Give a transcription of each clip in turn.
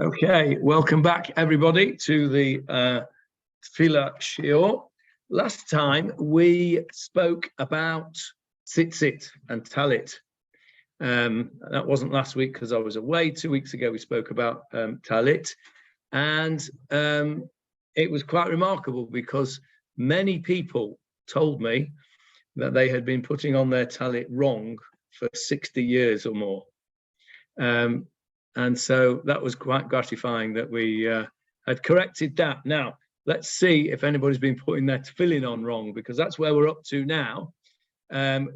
Okay, welcome back everybody to the Tefilah Shiur. Last time we spoke about tzitzit and talit. That wasn't last week because I was away. 2 weeks ago we spoke about talit, and it was quite remarkable because many people told me that they had been putting on their talit wrong for 60 years or more. And so that was quite gratifying that we had corrected that. Now, let's see if anybody's been putting their tefillin on wrong, because that's where we're up to now.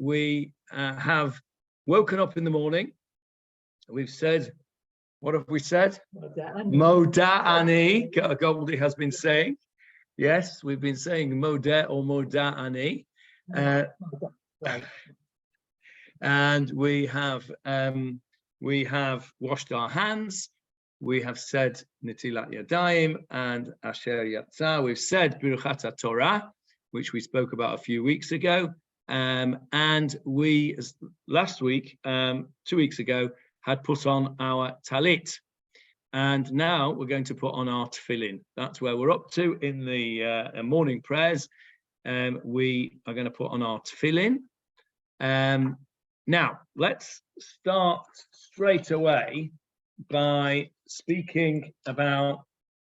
We have woken up in the morning. We've said, what have we said? Moda'ani. Goldie has been saying. Yes, we've been saying Modeh or Moda'ani. And we have washed our hands. We have said Netilat Yadayim and Asher Yatza. We've said Birchat Torah, which we spoke about a few weeks ago. And we, last week, 2 weeks ago, had put on our talit. And now we're going to put on our tefillin. That's where we're up to in the morning prayers. We are going to put on our tefillin. Now, let's start straight away by speaking about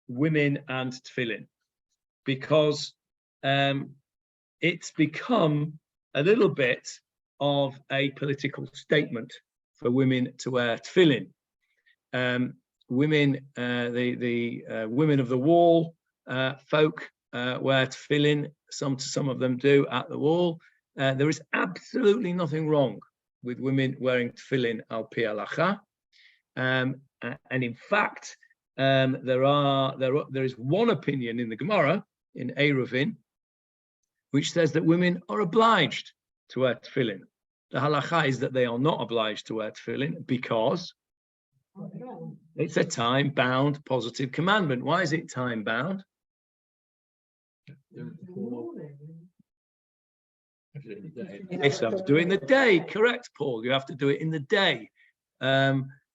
women and tefillin, because it's become a little bit of a political statement for women to wear tefillin. Women, the women of the wall folk wear tefillin. Some of them do at the wall. There is absolutely nothing wrong with women wearing tefillin al pi halacha, and in fact, there is one opinion in the Gemara in Eruvin which says that women are obliged to wear tefillin. The halacha is that they are not obliged to wear tefillin because it's a time-bound positive commandment. Why is it time-bound? Yes, I have to do it in the day. Correct, Paul. You have to do it in the day.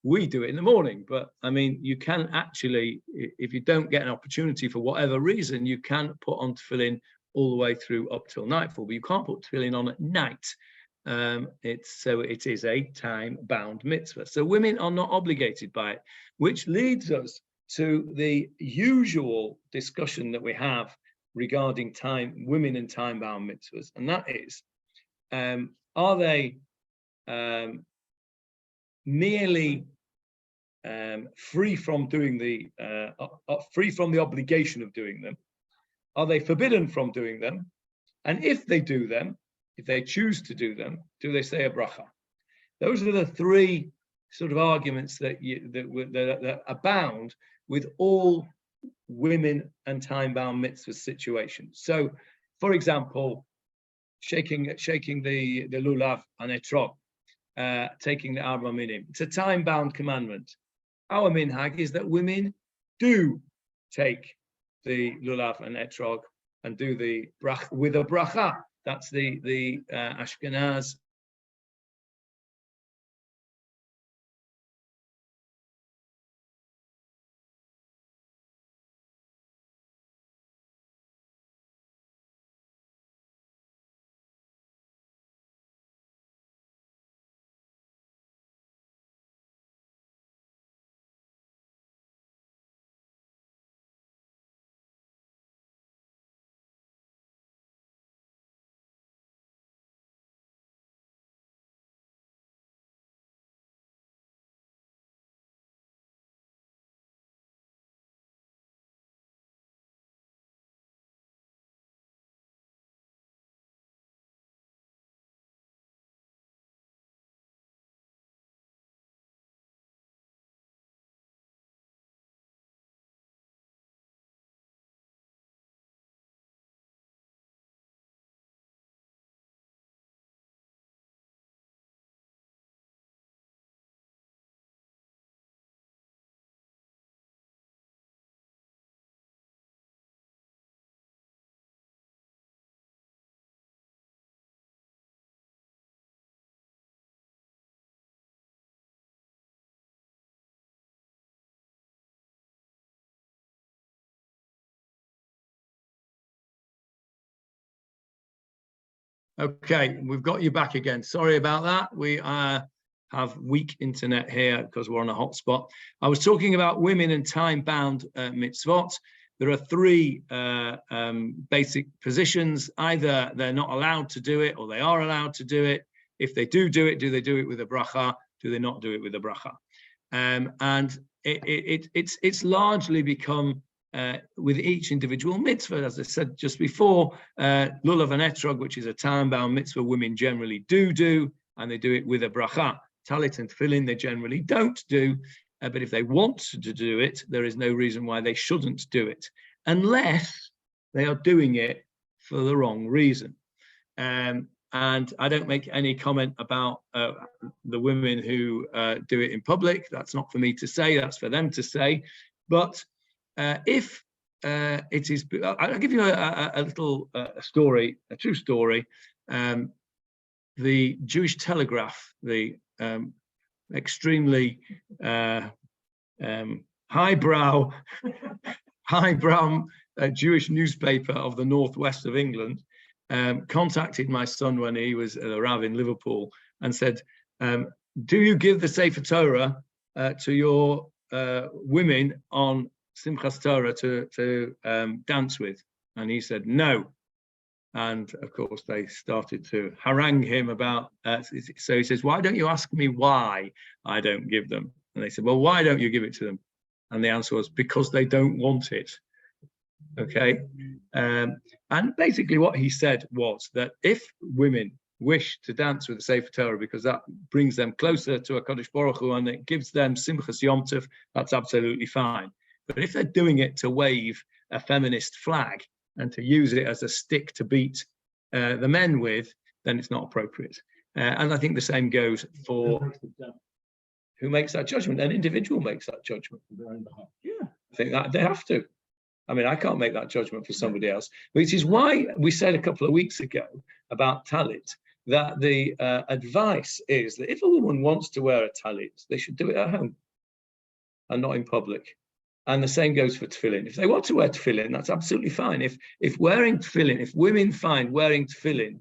We do it in the morning, but I mean, you can actually, if you don't get an opportunity for whatever reason, you can put on tefillin all the way through up till nightfall, but you can't put tefillin on at night. It is a time-bound mitzvah. So women are not obligated by it, which leads us to the usual discussion that we have regarding women and time-bound mitzvahs, and that is, are they merely free from the obligation of doing them? Are they forbidden from doing them? And if they do them, if they choose to do them, do they say a bracha? Those are the three sort of arguments that abound with all women and time-bound mitzvah situations. So, for example, shaking the lulav and etrog, taking the arba minim. It's a time-bound commandment. Our minhag is that women do take the lulav and etrog and do the brach with a bracha. That's the Ashkenaz Okay, we've got you back again. Sorry about that. We have weak internet here because we're on a hotspot. I was talking about women and time-bound mitzvot. There are three basic positions. Either they're not allowed to do it or they are allowed to do it. If they do it, do they do it with a bracha? Do they not do it with a bracha? And it's largely become with each individual mitzvah, as I said just before, lulav and etrog, which is a time-bound mitzvah, women generally do, and they do it with a bracha. Talit and tefillin, they generally don't do, but if they want to do it, there is no reason why they shouldn't do it, unless they are doing it for the wrong reason. And I don't make any comment about the women who do it in public. That's not for me to say, that's for them to say. But if it is, I'll give you a little story, a true story. The Jewish Telegraph, the extremely highbrow Jewish newspaper of the northwest of England, contacted my son when he was a Rav in Liverpool and said, do you give the Sefer Torah to your women on Simchas Torah to dance with? And he said, no. And of course, they started to harangue him about, so he says, why don't you ask me why I don't give them? And they said, well, why don't you give it to them? And the answer was, because they don't want it. Okay. And basically what he said was that if women wish to dance with the Sefer Torah because that brings them closer to a Kadosh Baruch Hu and it gives them Simchas Yom Tov, that's absolutely fine. But if they're doing it to wave a feminist flag and to use it as a stick to beat the men with, then it's not appropriate. And I think the same goes for who makes that judgment. An individual makes that judgment. Yeah, I think that they have to. I mean, I can't make that judgment for somebody else, which is why we said a couple of weeks ago about talit, that the advice is that if a woman wants to wear a talit, they should do it at home and not in public. And the same goes for tefillin. If they want to wear tefillin, that's absolutely fine. If wearing tefillin, if women find wearing tefillin,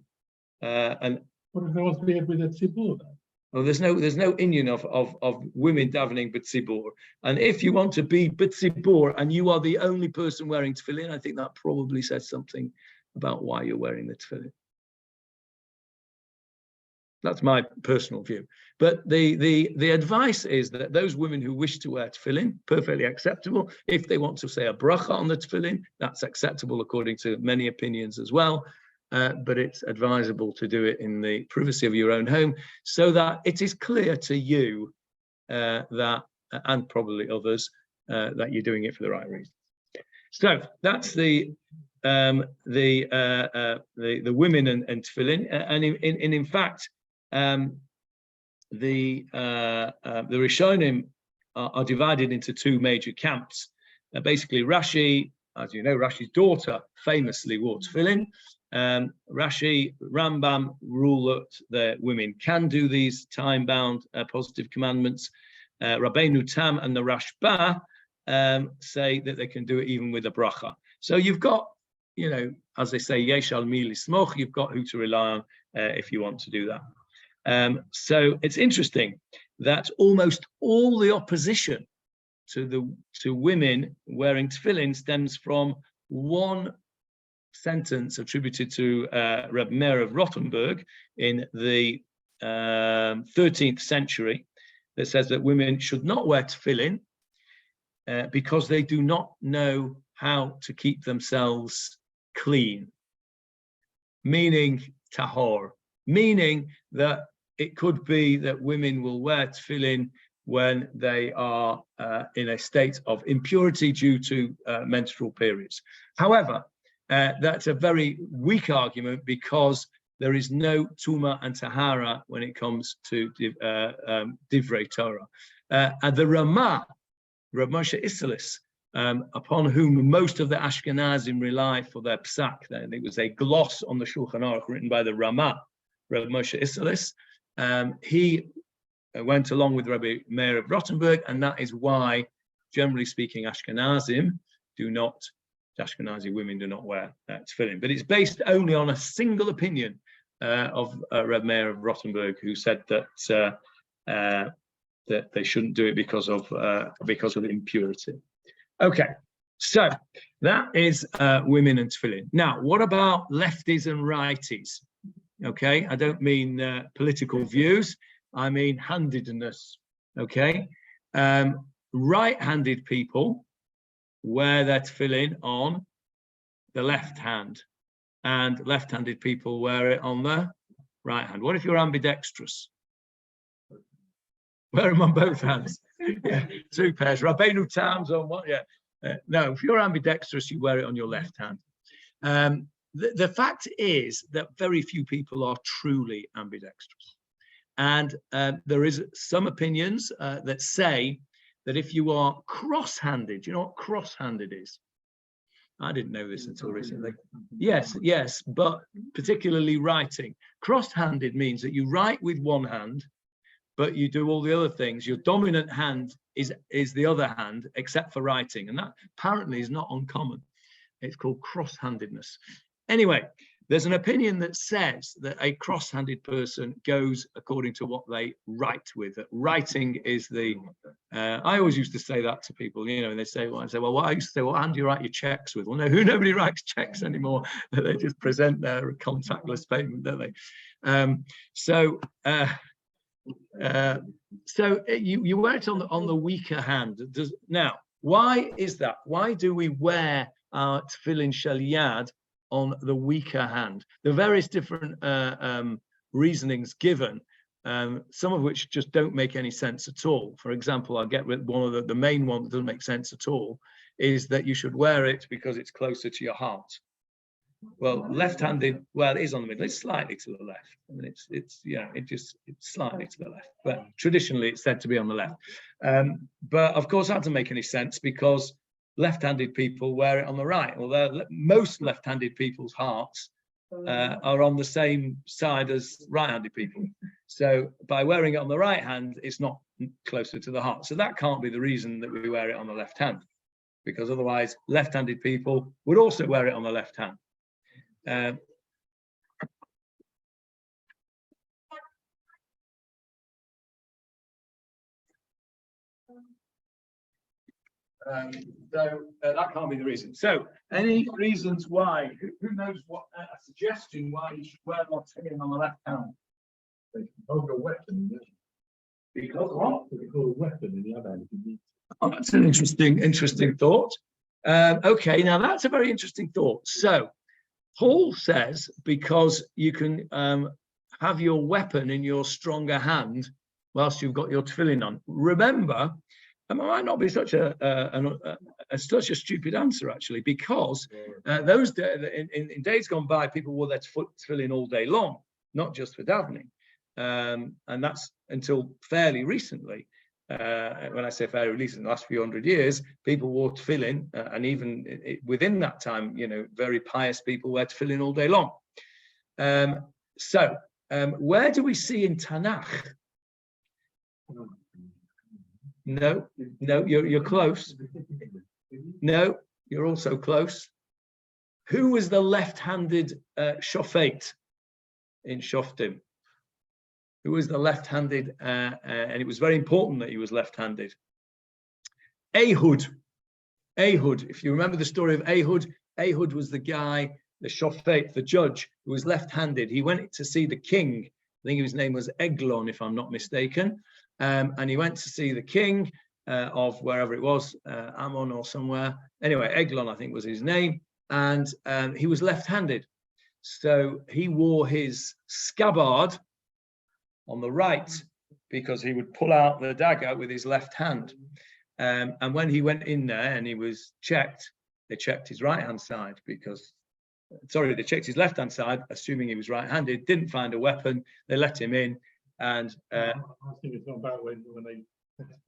and what if they want to be with a tzibur? Well, there's no inyan of women davening b'tzibur. And if you want to be b'tzibur and you are the only person wearing tefillin, I think that probably says something about why you're wearing the tefillin. That's my personal view. But the advice is that those women who wish to wear tefillin, perfectly acceptable. If they want to say a bracha on the tefillin, that's acceptable according to many opinions as well. But it's advisable to do it in the privacy of your own home so that it is clear to you that, and probably others, that you're doing it for the right reason. So that's the women and tefillin, and in fact, the Rishonim are divided into two major camps. Basically, Rashi, as you know, Rashi's daughter famously wore tefillin. Rashi, Rambam rule that women can do these time-bound positive commandments. Rabbeinu Tam and the Rashba say that they can do it even with a bracha. So you've got, you know, as they say, yesh al mi lismoch, you've got who to rely on if you want to do that. So it's interesting that almost all the opposition to women wearing tefillin stems from one sentence attributed to Reb Meir of Rothenburg in the 13th century that says that women should not wear tefillin because they do not know how to keep themselves clean, meaning tahor, meaning that it could be that women will wear tefillin when they are in a state of impurity due to menstrual periods. However, that's a very weak argument because there is no Tuma and Tahara when it comes to Divrei Torah. And the Ramah, Rav Moshe Isserles, upon whom most of the Ashkenazim rely for their psak, there was a gloss on the Shulchan Aruch written by the Ramah, Rav Moshe Isserles. He went along with Rabbi Meir of Rothenburg, and that is why, generally speaking, Ashkenazi women do not wear tefillin. But it's based only on a single opinion Reb Meir of Rothenburg, who said that that they shouldn't do it because of impurity. Okay, so that is women and tefillin. Now, what about lefties and righties? Okay, I don't mean political views. I mean handedness. Okay, right-handed people wear their tefillin on the left hand, and left-handed people wear it on the right hand. What if you're ambidextrous? Wear them on both hands. Yeah, 2 pairs. Rabbeinu Tam's on what? Yeah. No, if you're ambidextrous, you wear it on your left hand. The fact is that very few people are truly ambidextrous. And there is some opinions that say that if you are cross-handed, you know what cross-handed is? I didn't know this until recently. Yes, but particularly writing. Cross-handed means that you write with one hand, but you do all the other things. Your dominant hand is the other hand, except for writing. And that apparently is not uncommon. It's called cross-handedness. Anyway, there's an opinion that says that a cross-handed person goes according to what they write with. That writing is the, I always used to say that to people, you know, and they say, well, I used to say, what hand do you write your checks with? Well, no, nobody writes checks anymore. They just present their contactless payment, don't they? So you wear it on the weaker hand. Now, why is that? Why do we wear our tefillin shel yad on the weaker hand? The various different reasonings given, some of which just don't make any sense at all. For example, I'll get with one of the main one that doesn't make sense at all, is that you should wear it because it's closer to your heart. Well, left-handed, well, it is on the middle. It's slightly to the left. I mean, it's slightly to the left. But traditionally, it's said to be on the left. But of course, that doesn't make any sense because left-handed people wear it on the right. Although most left-handed people's hearts are on the same side as right-handed people. So by wearing it on the right hand, it's not closer to the heart. So that can't be the reason that we wear it on the left hand, because otherwise left-handed people would also wear it on the left hand. So that can't be the reason. So any reasons why? Who knows what a suggestion why you should wear more tefillin on the left hand? Hold a weapon. Because what? Hold a weapon in the other hand. Oh, that's an interesting thought. Okay, now that's a very interesting thought. So Paul says because you can have your weapon in your stronger hand whilst you've got your tefillin on. Remember, it might not be such a stupid answer actually, because those in days gone by, people wore their tefillin all day long, not just for davening, and that's until fairly recently. When I say fairly recently, in the last few hundred years, people wore tefillin, and even within that time, you know, very pious people wear tefillin all day long. So where do we see in Tanakh? No, you're close. No, you're also close. Who was the left-handed shofet in Shoftim? Who was the left-handed, and it was very important that he was left-handed. Ehud. If you remember the story of Ehud was the guy, the shofet, the judge, who was left-handed. He went to see the king. I think his name was Eglon, if I'm not mistaken. And he went to see the king of wherever it was, Ammon or somewhere. Anyway, Eglon, I think, was his name. And he was left-handed. So he wore his scabbard on the right because he would pull out the dagger with his left hand. And when he went in there and he was checked, they checked his right-hand side because, sorry, they checked his left-hand side, assuming he was right-handed, didn't find a weapon. They let him in. And I think it's not about when they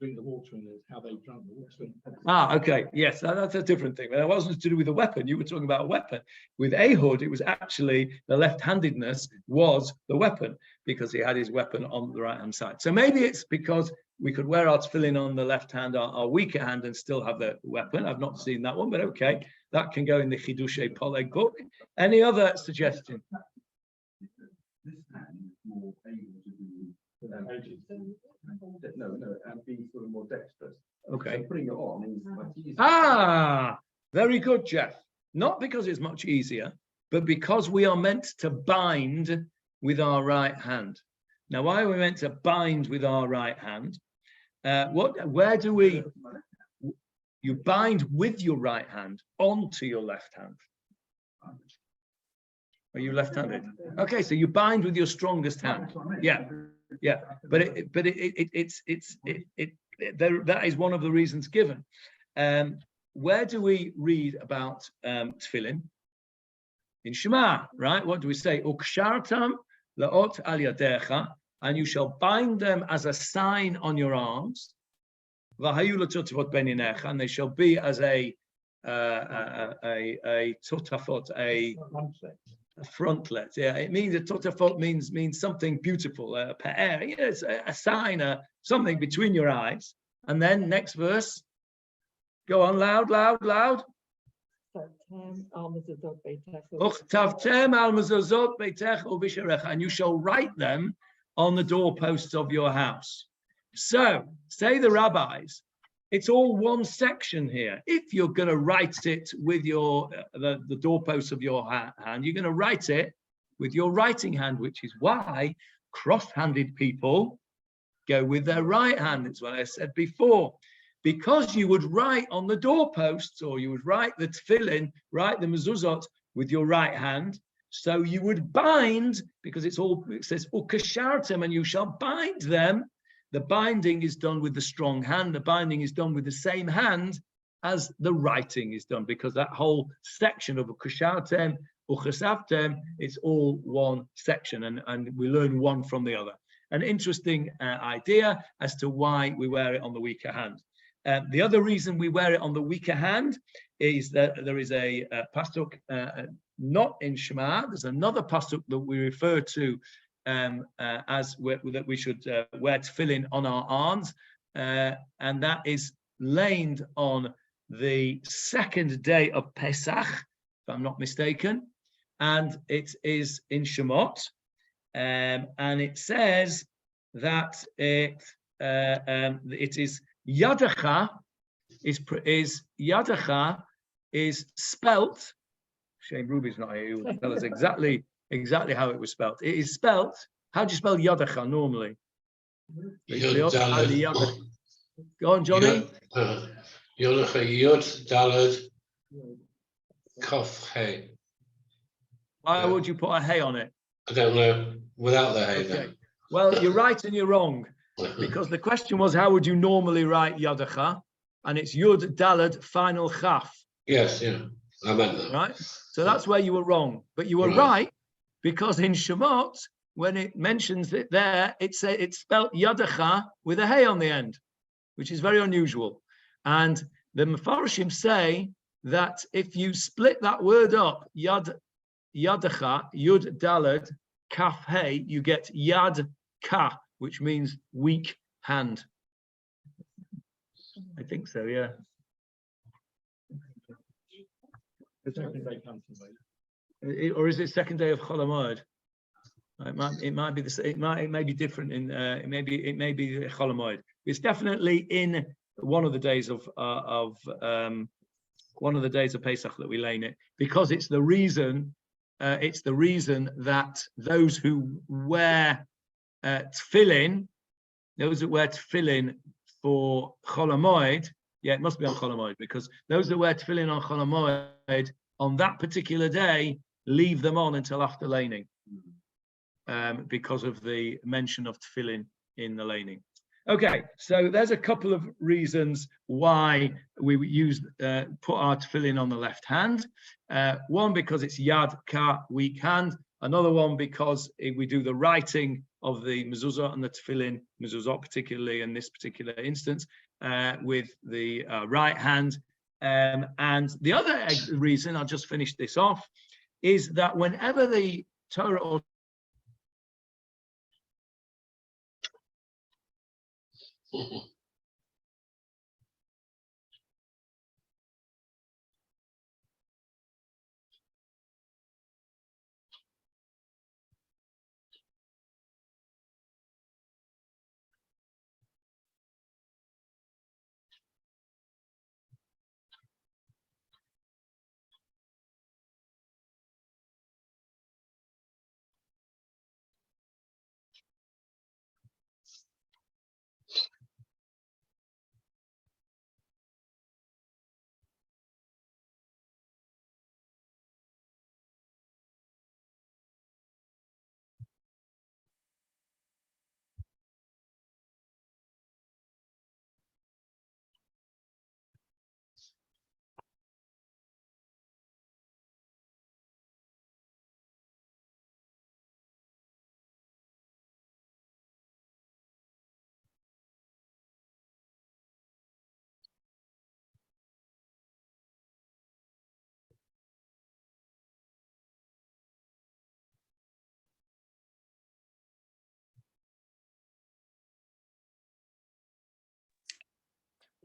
bring the water in, how they drank the water. Okay, yes, that's a different thing. That wasn't to do with a weapon. You were talking about a weapon. With Ehud, it was actually the left-handedness was the weapon because he had his weapon on the right-hand side. So maybe it's because we could wear our tefillin on the left hand, our weaker hand, and still have the weapon. I've not seen that one, but okay, that can go in the Chidushei Poleg book. Any other suggestion? and be sort of more dexterous. Okay. So putting it on is much easier. Very good, Jeff. Not because it's much easier, but because we are meant to bind with our right hand. Now, why are we meant to bind with our right hand? Where do we? You bind with your right hand onto your left hand. Are you left-handed? Okay, so you bind with your strongest hand. Yeah, but that is one of the reasons given. Where do we read about Tefillin? In Shema, right? What do we say? Ukshartam laot al yadecha, and you shall bind them as a sign on your arms. V'hayu l'tutafot beinenecha, and they shall be as a tutafot, a frontlet. Yeah, it means a tutafot means something beautiful, a pe'er. Yes, a sign, something between your eyes. And then next verse. Go on, loud. And you shall write them on the doorposts of your house. So, say the rabbis, it's all one section here. If you're going to write it with the doorposts of your hand, you're going to write it with your writing hand, which is why cross-handed people go with their right hand. It's what I said before. Because you would write on the doorposts, or you would write the tefillin, write the mezuzot with your right hand. So you would bind, because it says ukashartem, and you shall bind them. The binding is done with the strong hand. The binding is done with the same hand as the writing is done, because that whole section of ukashartem, uchasavtem, it's all one section, and we learn one from the other. An interesting idea as to why we wear it on the weaker hand. The other reason we wear it on the weaker hand is that there is a pasuk not in Shema. There's another pasuk that we refer to that we should wear tefillin on our arms, and that is laid on the second day of Pesach, if I'm not mistaken, and it is in Shemot, and it says that it is Yadacha is spelt. Shane Ruby's not here. He will tell us exactly how it was spelt. It is spelt. How do you spell Yadacha normally? Go on, Johnny. Yadacha Yod Daled Kof Hey. Why would you put a hey on it? I don't know. Without the hey, okay. then. Well, you're right and you're wrong. Because the question was, how would you normally write Yadacha? And it's Yud Daled final Chaf. Yes, yeah. I meant that. Right? So that's where you were wrong. But you were right, because in Shemot, when it mentions it there, it's spelled Yadacha with a hey on the end, which is very unusual. And the Mefarshim say that if you split that word up, Yadacha, Yud Daled, Kaf Hey, you get Yad Ka, which means weak hand. I think so, yeah. The second day comes Or is it second day of Chol Hamoed? It might be it may be different in it may be Chol Hamoed. It's definitely in one of the days of Pesach that we lay in it, because it's the reason that those who wear tefillin, those that wear tefillin for Chol Hamoed, yeah, it must be on Chol Hamoed, because those that wear tefillin on Chol Hamoed on that particular day leave them on until after laning, because of the mention of tefillin in the laning. Okay, so there's a couple of reasons why we put our tefillin on the left hand. One, because it's yad ka, weak hand. Another one, because we do the writing of the mezuzah and the tefillin, mezuzah particularly in this particular instance, with the right hand. And the other reason, I'll just finish this off, is that whenever the Torah or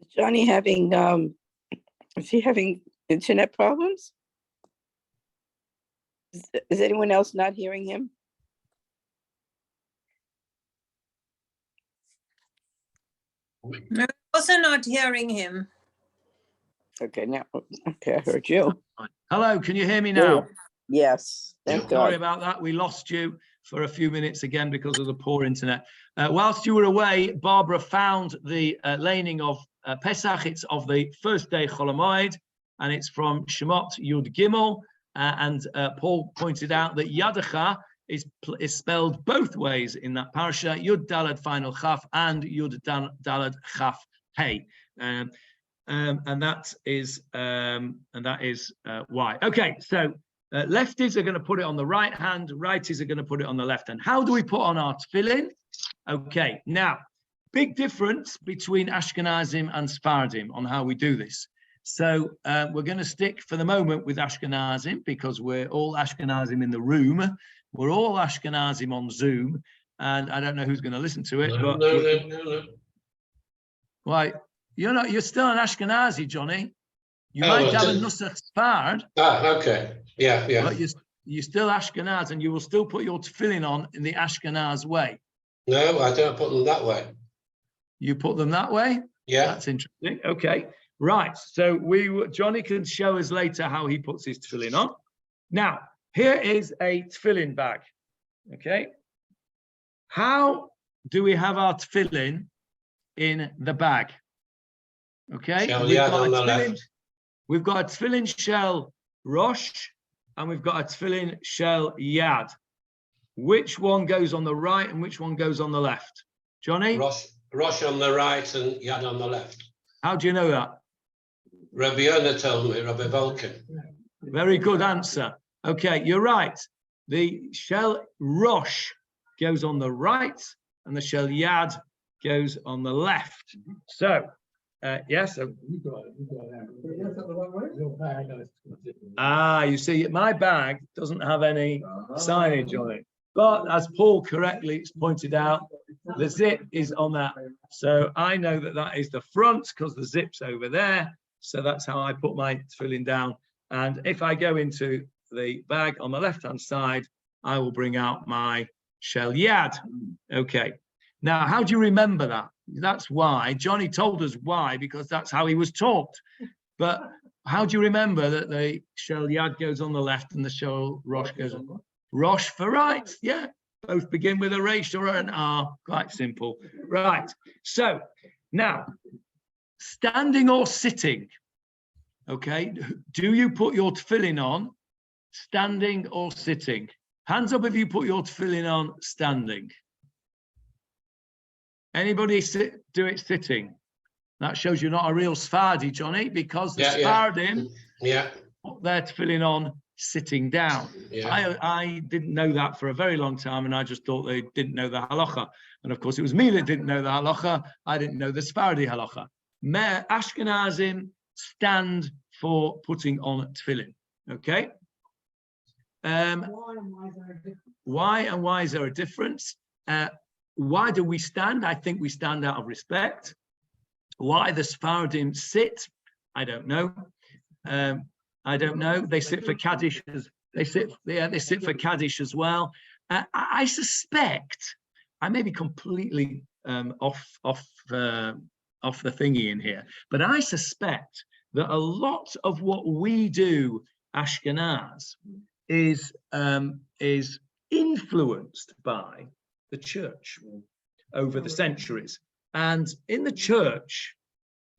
Is Johnny having, is he having internet problems? Is anyone else not hearing him? No, also not hearing him. Okay, now, okay, I heard you. Hello, can you hear me now? Yes, thank Sorry God. about that. We lost you for a few minutes again because of the poor internet. Whilst you were away, Barbara found the laning of Pesach. It's of the first day Chol HaMoed, and it's from Shemot Yud Gimel. And Paul pointed out that Yadecha is spelled both ways in that parasha, Yud Dalad final Chaf and Yud Dalad Chaf Hey. And that is why. Okay, so lefties are going to put it on the right hand, righties are going to put it on the left hand. How do we put on our tefillin? Okay, now, big difference between Ashkenazim and sefardim on how we do this. So we're going to stick for the moment with Ashkenazim because we're all Ashkenazim in the room. We're all Ashkenazim on Zoom, and I don't know who's going to listen to it. No. Why? You're still an Ashkenazi, Johnny. You might have a Nusach Sfard. Okay. Yeah. But you're still Ashkenaz, and you will still put your tefillin on in the Ashkenaz way. No, I don't put them that way. You put them that way? Yeah. That's interesting. Okay. Right. So Johnny can show us later how he puts his tefillin on. Now, here is a tefillin bag. Okay. How do we have our tefillin in the bag? Okay. We've got a tefillin shell rosh, and we've got a tefillin shell yad. Which one goes on the right and which one goes on the left? Johnny? Rosh on the right and yad on the left. How do you know that? Rabbi Yonah told me, Rabbi Volkin. Very good answer. Okay, you're right. The shell rosh goes on the right and the shell yad goes on the left. So, yes. You see, my bag doesn't have any signage on it. But as Paul correctly pointed out, the zip is on that. So I know that that is the front because the zip's over there. So that's how I put my tefillin down. And if I go into the bag on the left-hand side, I will bring out my shel yad. Okay. Now, how do you remember that? That's why. Johnny told us why, because that's how he was taught. But how do you remember that the shel yad goes on the left and the shel rosh goes on? Rosh for right, yeah. Both begin with a resh or an R. Quite simple. Right. So now, standing or sitting? Okay. Do you put your tefillin on standing or sitting? Hands up if you put your tefillin on standing. Anybody do it sitting? That shows you're not a real Sephardi, Johnny, because the Sephardim put their tefillin on sitting down. Yeah. I didn't know that for a very long time, and I just thought they didn't know the halacha. And of course, it was me that didn't know the halacha. I didn't know the Sephardi halacha. Ashkenazim stand for putting on tefillin. Okay. Why and why is there a difference? Why do we stand? I think we stand out of respect. Why the Sephardim sit? I don't know. I don't know. They sit for Kaddish. They sit for Kaddish as well. I suspect, I may be completely off the thingy in here, but I suspect that a lot of what we do, Ashkenaz, is influenced by the church over the centuries. And in the church,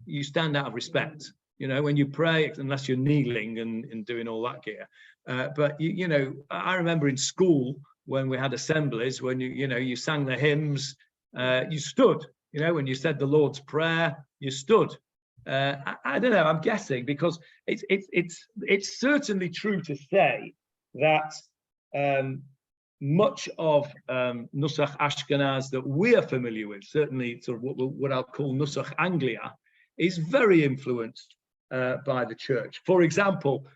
you stand out of respect. You know, when you pray, unless you're kneeling and doing all that gear. But, you know, I remember in school when we had assemblies, when you sang the hymns, you stood. You know, when you said the Lord's Prayer, you stood. I don't know, I'm guessing, because it's certainly true to say that much of Nusach Ashkenaz that we are familiar with, certainly sort of what I'll call Nusach Anglia, is very influenced by the church. For example,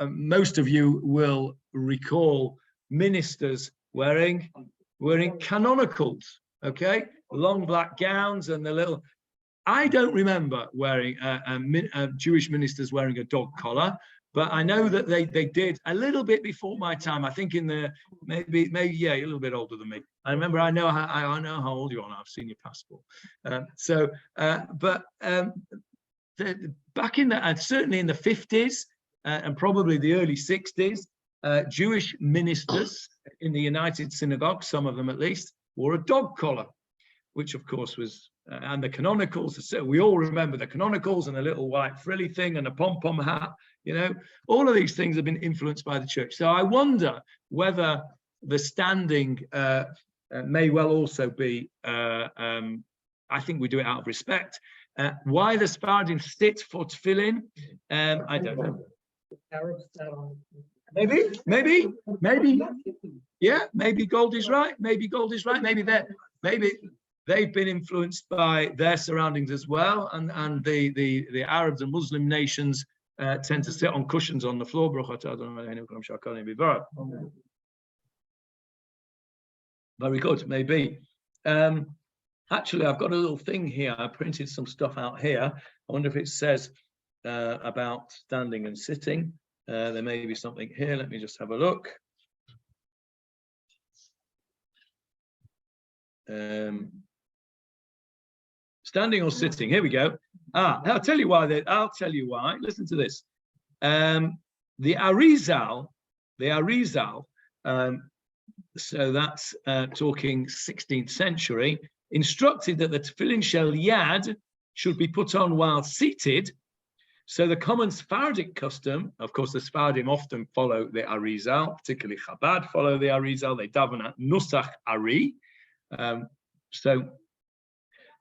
most of you will recall ministers wearing canonicals, okay, long black gowns and the little. I don't remember wearing Jewish ministers wearing a dog collar, but I know that they did a little bit before my time. I think in the maybe yeah, a little bit older than me. I remember. I know how old you are. I've seen your passport. Back in the certainly in the 50s and probably the early 60s, Jewish ministers in the United Synagogue, some of them at least, wore a dog collar, which of course was, and the canonicals. So we all remember the canonicals and the little white frilly thing and a pom-pom hat. You know, all of these things have been influenced by the church. So I wonder whether the standing may well also be, I think we do it out of respect. Why the sefardim sit for Tefillin, I don't know. Maybe, yeah, maybe Gold is right. Maybe they've been influenced by their surroundings as well, and the Arabs and Muslim nations tend to sit on cushions on the floor. Very good, maybe. Actually, I've got a little thing here. I printed some stuff out here. I wonder if it says about standing and sitting. There may be something here. Let me just have a look. Standing or sitting. Here we go. I'll tell you why. Listen to this. The Arizal. So that's talking 16th century. Instructed that the Tefillin shel yad should be put on while seated. So the common Sephardic custom, of course, the Sephardim often follow the Arizal, particularly Chabad follow the Arizal. They daven at Nusach Ari.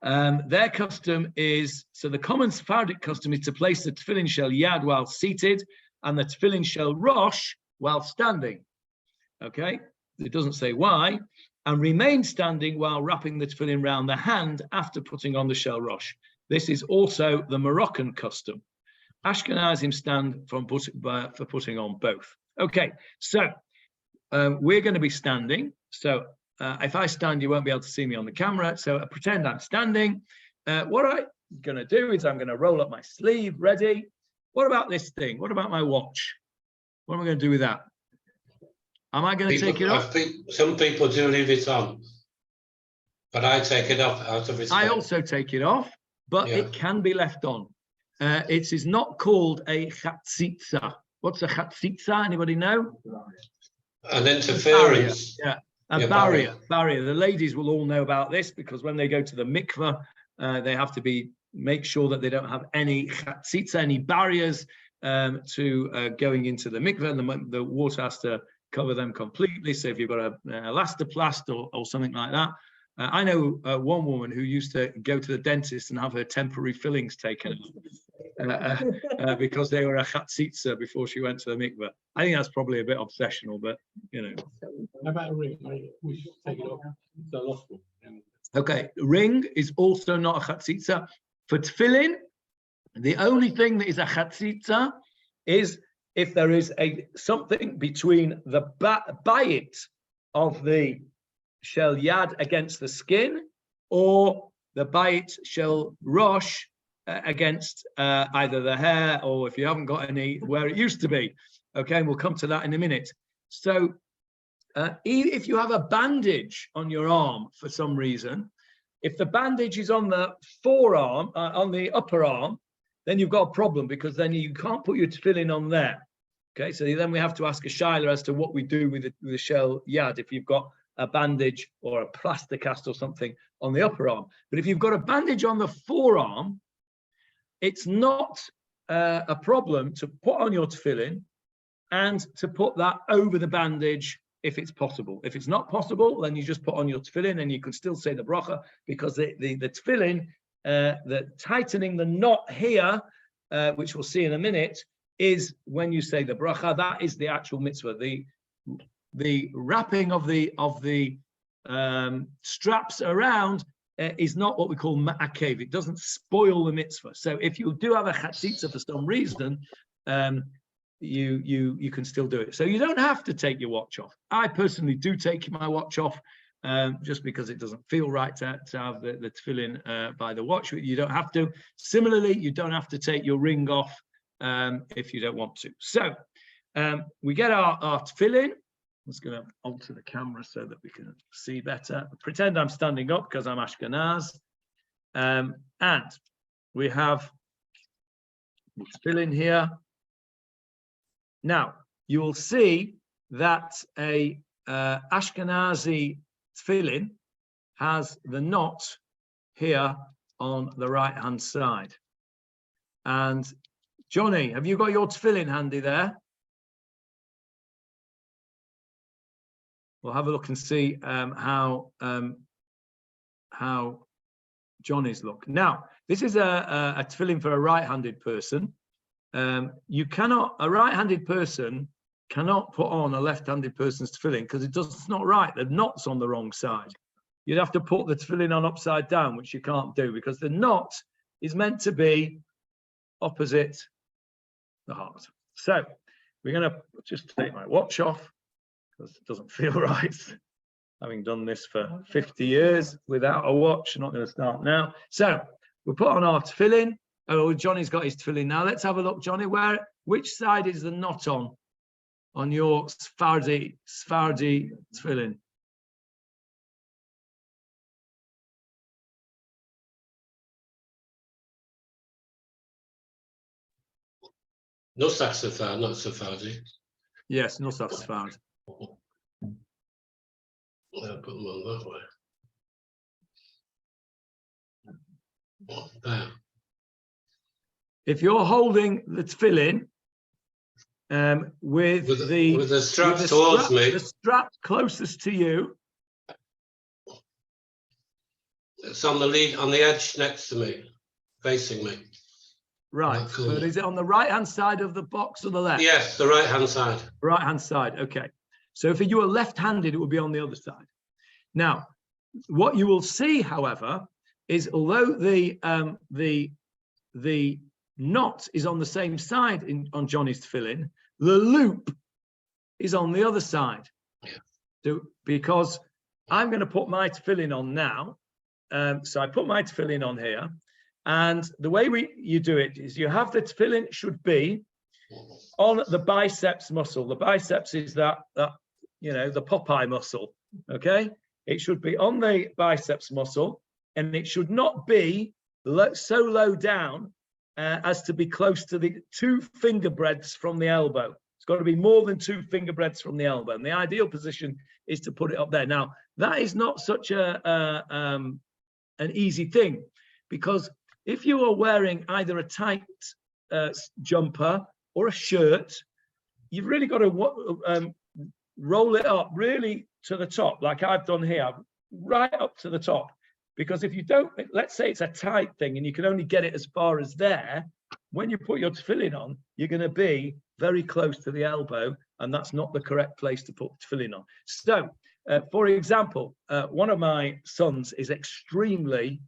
Their custom is, so the common Sephardic custom is to place the Tefillin shel yad while seated and the Tefillin shel rosh while standing. Okay, it doesn't say why. And remain standing while wrapping the tefillin round the hand after putting on the shel rosh. This is also the Moroccan custom. Ashkenazim stand for putting on both. Okay, so we're going to be standing. So if I stand, you won't be able to see me on the camera. So pretend I'm standing. What I'm going to do is I'm going to roll up my sleeve, ready. What about this thing? What about my watch? What am I going to do with that? Am I going to take it off? Some people do leave it on, but I take it off out of respect. I also take it off, but it can be left on. It is not called a chatzitza. What's a chatzitza? Anybody know? An interference. Yeah, a barrier. The ladies will all know about this because when they go to the mikveh, they have to make sure that they don't have any chatzitza, any barriers to going into the mikveh, and the water has to cover them completely. So if you've got an elastoplast or something like that. I know one woman who used to go to the dentist and have her temporary fillings taken because they were a chatzitza before she went to the mikveh. I think that's probably a bit obsessional, but you know. How about a ring? We should take it off. The lost one. Okay, ring is also not a chatzitza. For tefillin, the only thing that is a chatzitza is if there is something between the bayit of the shel yad against the skin, or the bayit shel rosh against either the hair, or if you haven't got any, where it used to be. Okay, and we'll come to that in a minute. So if you have a bandage on your arm for some reason, if the bandage is on the forearm, on the upper arm, then you've got a problem, because then you can't put your tefillin on there. Okay, so then we have to ask a shaila as to what we do with the shel yad if you've got a bandage or a plaster cast or something on the upper arm. But if you've got a bandage on the forearm, it's not a problem to put on your tefillin and to put that over the bandage if it's possible. If it's not possible, then you just put on your tefillin and you can still say the bracha, because the tefillin, the tightening the knot here, which we'll see in a minute, is when you say the bracha. That is the actual mitzvah. The wrapping of the straps around is not what we call ma'akev. It doesn't spoil the mitzvah. So if you do have a chatzitza for some reason, you can still do it. So you don't have to take your watch off. I personally do take my watch off just because it doesn't feel right to have the tefillin by the watch. You don't have to. Similarly, you don't have to take your ring off if you don't want to. So we get our tefillin. I'm just going to alter the camera so that we can see better. Pretend I'm standing up because I'm Ashkenaz. And we have the tefillin here. Now, you will see that a Ashkenazi tefillin has the knot here on the right-hand side. And Johnny, have you got your tefillin handy there? We'll have a look and see how Johnny's look. Now, this is a tefillin for a right-handed person. A right-handed person cannot put on a left-handed person's tefillin because it's not right. The knot's on the wrong side. You'd have to put the tefillin on upside down, which you can't do because the knot is meant to be opposite the heart. So we're going to just take my watch off because it doesn't feel right. Having done this for 50 years without a watch, I'm not going to start now. So we'll put on our tefillin. Oh, Johnny's got his tefillin now. Let's have a look, Johnny. Which side is the knot on your Sephardi tefillin? Nusach Sephardi, not Sephardi. Yes, Nusach Sephardi. I'll put them on that way. There. If you're holding the tefillin with the strap towards me, the strap closest to you, it's on the edge next to me, facing me. Right, but is it on the right-hand side of the box or the left? Yes, the right-hand side. Right-hand side, okay. So if you were left-handed, it would be on the other side. Now, what you will see, however, is although the knot is on the same side on Johnny's tefillin, the loop is on the other side. Yeah. Because I'm going to put my tefillin on now. So I put my tefillin on here. And the way you do it is you have the tefillin should be on the biceps muscle. The biceps is that the Popeye muscle, okay? It should be on the biceps muscle, and it should not be so low down as to be close to the 2 finger breadths from the elbow. It's got to be more than 2 finger breadths from the elbow. And the ideal position is to put it up there. Now, that is not such an easy thing, because if you are wearing either a tight jumper or a shirt, you've really got to roll it up really to the top, like I've done here, right up to the top. Because if you don't, let's say it's a tight thing and you can only get it as far as there, when you put your tefillin on, you're going to be very close to the elbow, and that's not the correct place to put tefillin on. So, for example, one of my sons is extremely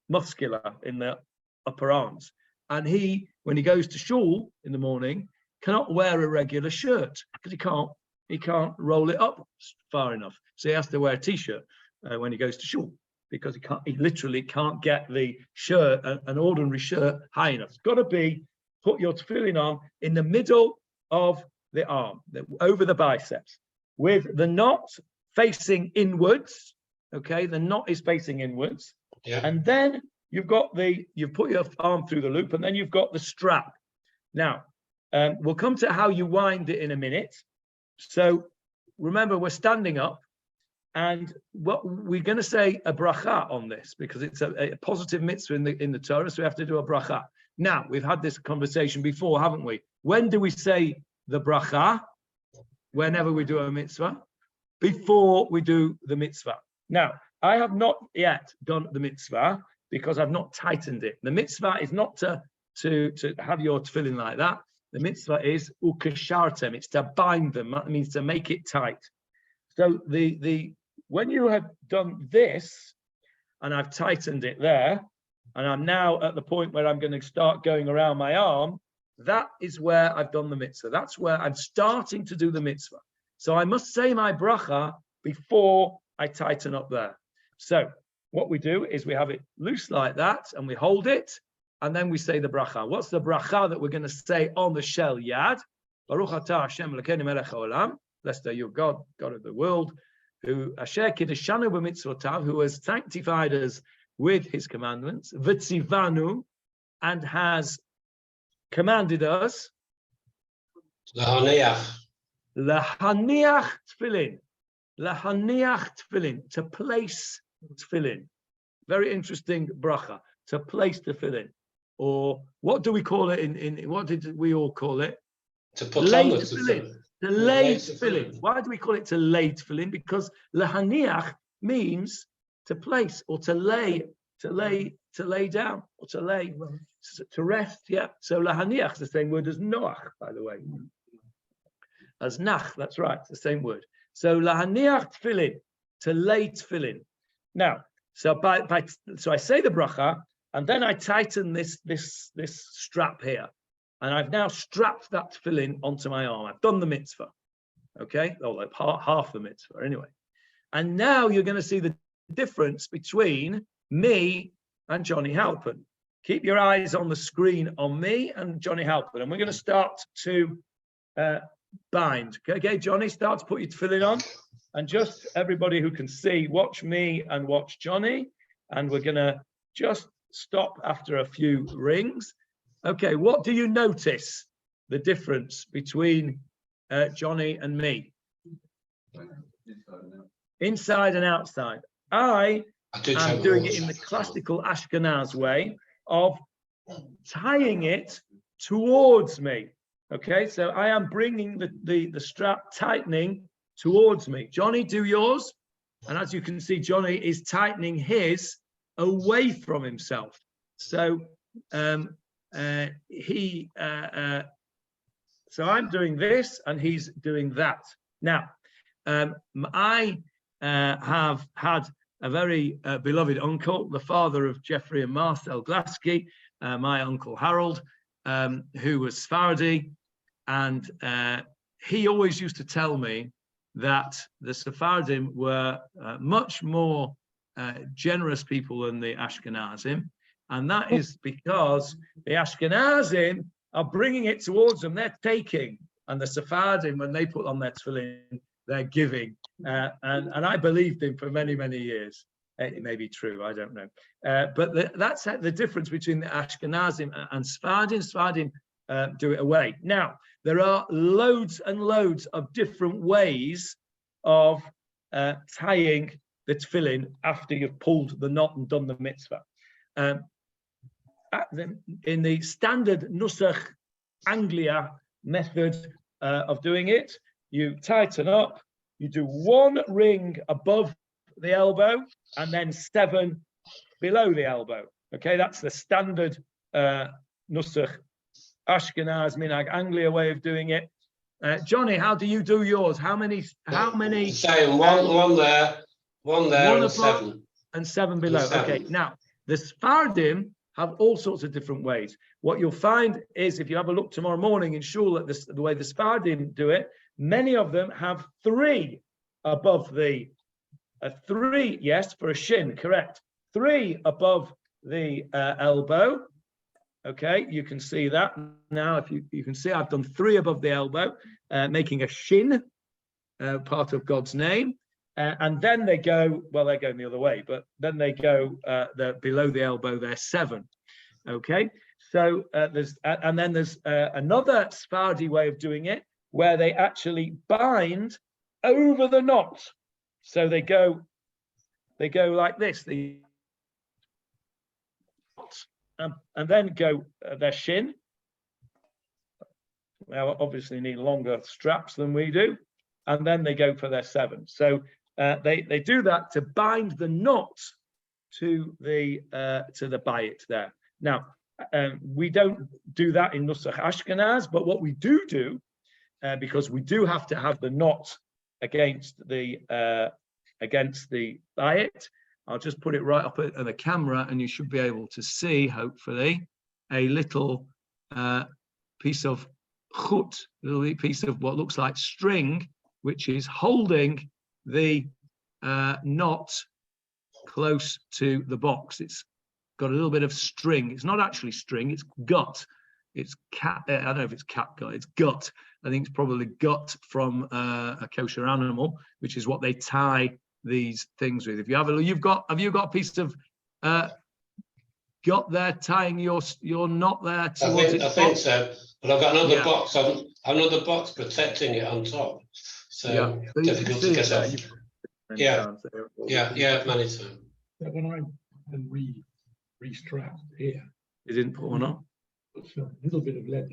muscular in the upper arms, and when he goes to shul in the morning, cannot wear a regular shirt because he can't roll it up far enough, so he has to wear a t-shirt when he goes to shul, because he literally can't get the shirt, an ordinary shirt, high enough. It's got to be, put your tefillin on in the middle of the arm, over the biceps, with the knot facing inwards. Okay, the knot is facing inwards. Yeah. And then you've put your arm through the loop, and then you've got the strap. Now, we'll come to how you wind it in a minute. So remember, we're standing up, and what we're going to say a bracha on this, because it's a positive mitzvah in the Torah, so we have to do a bracha. Now, we've had this conversation before, haven't we? When do we say the bracha? Whenever we do a mitzvah, before we do the mitzvah. Now, I have not yet done the mitzvah because I've not tightened it. The mitzvah is not to have your tefillin like that. The mitzvah is ukashartem. It's to bind them. That means to make it tight. So when you have done this, and I've tightened it there, and I'm now at the point where I'm going to start going around my arm, that is where I've done the mitzvah. That's where I'm starting to do the mitzvah. So I must say my bracha before I tighten up there. So what we do is we have it loose like that, and we hold it, and then we say the bracha. What's the bracha that we're going to say on the shell yad? Baruch atah Hashem Elokeinu melech haolam. Blessed are you, God, God of the world, who asher kiddushanu b'mitzvotav, who has sanctified us with his commandments, v'tzivanu, and has commanded us, Lahaniach. lahaniach tefillin, to place tefillin. Very interesting bracha, to place tefillin. Or what do we call it in what did we all call it? To put lay on the tefillin. To To lay lay tefillin. tefillin. Why do we call it to lay tefillin? Because lahaniach means to place or to lay down or to lay, to rest. Yeah. So lahaniach is the same word as noach, by the way. As nach, that's right, it's the same word. So lahaniach tefillin, to lay tefillin. Now, so so I say the bracha, and then I tighten this strap here, and I've now strapped that tefillin onto my arm. I've done the mitzvah, okay, or like half the mitzvah anyway. And now you're going to see the difference between me and Johnny Halpin. Keep your eyes on the screen on me and Johnny Halpin, and we're going to start to bind. Okay, Johnny, start to put your tefillin on, and just everybody who can see, watch me and watch Johnny, and we're going to just stop after a few rings. Okay, what do you notice the difference between Johnny and me? Inside and outside. I am doing it in the classical Ashkenaz way of tying it towards me. Okay, so I am bringing the strap tightening towards me. Johnny, do yours. And as you can see, Johnny is tightening his away from himself. So so I'm doing this and he's doing that. Now, I have had a very beloved uncle, the father of Jeffrey and Marcel Glaske, my uncle Harold, who was Sephardi, and he always used to tell me that the Sephardim were much more generous people than the Ashkenazim, and that is because the Ashkenazim are bringing it towards them, they're taking, and the Sephardim, when they put on their tefillin, they're giving, and I believed him for many, many years. It may be true, I don't know, but that's the difference between the Ashkenazim and Sephardim. Sephardim do it away. Now, there are loads and loads of different ways of tying the tefillin after you've pulled the knot and done the mitzvah. In the standard Nusach Anglia method of doing it, you tighten up, you do one ring above the elbow and then 7 below the elbow. Okay, that's the standard Nusach Ashkenaz Minhag Anglia way of doing it. Johnny, how do you do yours? How many? Same, one there, one above 7. And 7 below. 7. Okay, now the Sephardim have all sorts of different ways. What you'll find is, if you have a look tomorrow morning in shul at the way the Sephardim do it, many of them have 3 above the 3. Yes, for a shin, correct. 3 above the elbow. Okay, you can see that now. If you can see, I've done 3 above the elbow, making a shin, part of God's name. And then they go, well, they're going the other way, but then they go below the elbow, they're 7. Okay, so there's another Sephardi way of doing it, where they actually bind over the knot. So they go like this, and then go their shin. Now, obviously, need longer straps than we do, and then they go for their 7. So they do that to bind the knot to the bayit there. Now, we don't do that in Nusach Ashkenaz, but what we do, because we do have to have the knot against the bayit. I'll just put it right up on the camera, and you should be able to see, hopefully, a little piece of chut, a little piece of what looks like string, which is holding the knot close to the box. It's got a little bit of string. It's not actually string, it's gut. It's cat, I don't know if it's cat gut, it's gut. I think it's probably gut from a kosher animal, which is what they tie these things with. If you have have you got a piece of gut there tying your knot there towards I think so. But I've got another box. Another box protecting it on top. So difficult to get off. Yeah, many times. When I re-strapped here, you didn't put one on? It's a little bit of leather,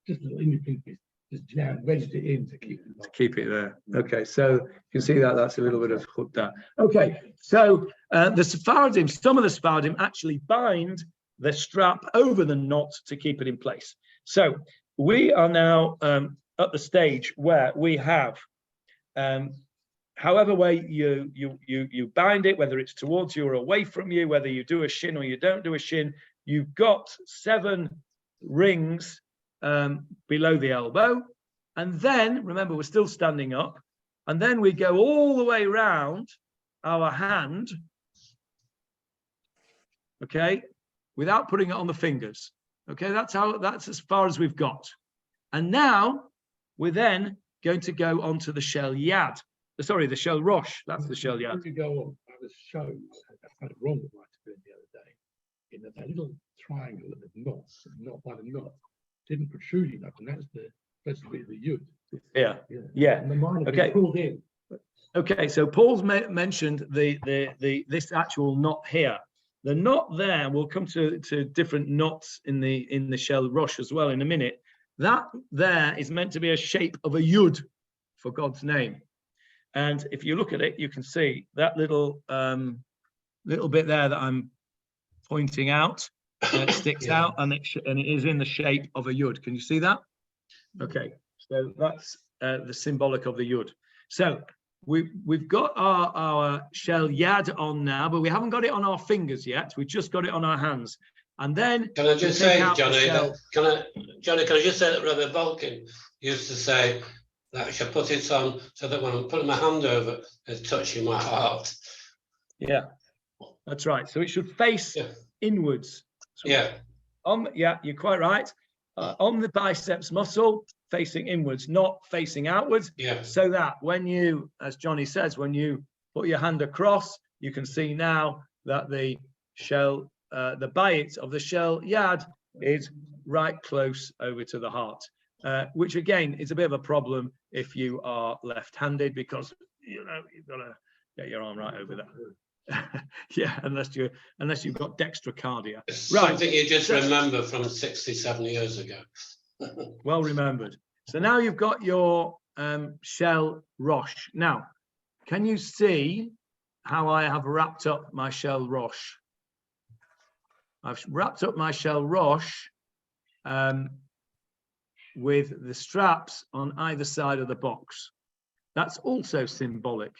just a little independent piece, just wedged it in to keep it there. Okay, so you can see that that's a little bit of hook there. Okay, so the sefardim, some of the sefardim actually bind the strap over the knot to keep it in place. So we are now at the stage where we have, however way you bind it, whether it's towards you or away from you, whether you do a shin or you don't do a shin, you've got 7 rings below the elbow. And then, remember, we're still standing up. And then we go all the way around our hand, okay, without putting it on the fingers. Okay, that's as far as we've got. And now we're then going to go onto the shel yad. Sorry, the shel rosh. That's the shel yad. Before you go on, I was shown, I found it wrong with my Tefillin the other day, in that little triangle at the knot by the knot didn't protrude enough, and that's the bit of the yud. Yeah. And the mine okay. pulled in. Okay, so Paul's mentioned this actual knot here. The knot there, we'll come to different knots in the shel rosh as well in a minute. That there is meant to be a shape of a yud for God's name. And if you look at it, you can see that little bit there that I'm pointing out. It sticks out, and it is in the shape of a yud. Can you see that? Okay, so that's the symbolic of the yud. So we've got our shel yad on now, but we haven't got it on our fingers yet. We've just got it on our hands. And then can I just say, Johnny, can I just say that Rabbi Volkin used to say that I should put it on so that when I'm putting my hand over, it's touching my heart. Yeah, that's right. So it should face inwards. So you're quite right. On the biceps muscle, facing inwards, not facing outwards. Yeah. So that when you, as Johnny says, when you put your hand across, you can see now that the bayit of the shel yad is right close over to the heart, which again is a bit of a problem if you are left-handed, because you've got to get your arm right over there. Yeah, unless you've got dextrocardia. It's something you just remember from 67 years ago. Well remembered. So now you've got your shel rosh. Now, can you see how I have wrapped up my shel rosh? I've wrapped up my shel rosh with the straps on either side of the box. That's also symbolic.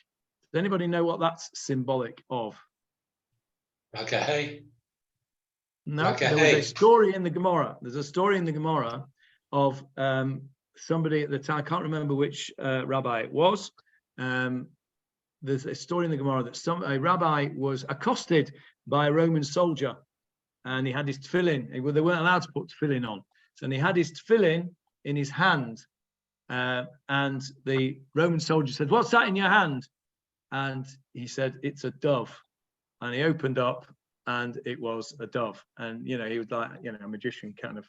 Does anybody know what that's symbolic of? Like a hay? No, like there was a story in the Gemara. There's a story in the Gemara of somebody at the time, I can't remember which rabbi it was. There's a story in the Gemara that a rabbi was accosted by a Roman soldier, and he had his tefillin. They weren't allowed to put tefillin on. So he had his tefillin in his hand, and the Roman soldier said, "What's that in your hand?" And he said, "It's a dove." And he opened up, and it was a dove. And, he was like, a magician kind of.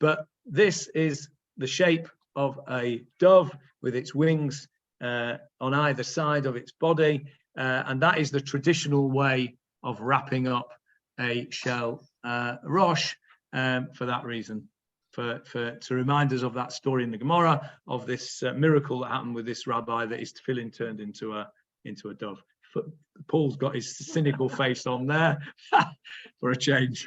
But this is the shape of a dove with its wings on either side of its body. And that is the traditional way of wrapping up a shel rosh for that reason. To remind us of that story in the Gemara of this miracle that happened with this rabbi, that his tefillin turned into a dove. Paul's got his cynical face on there for a change.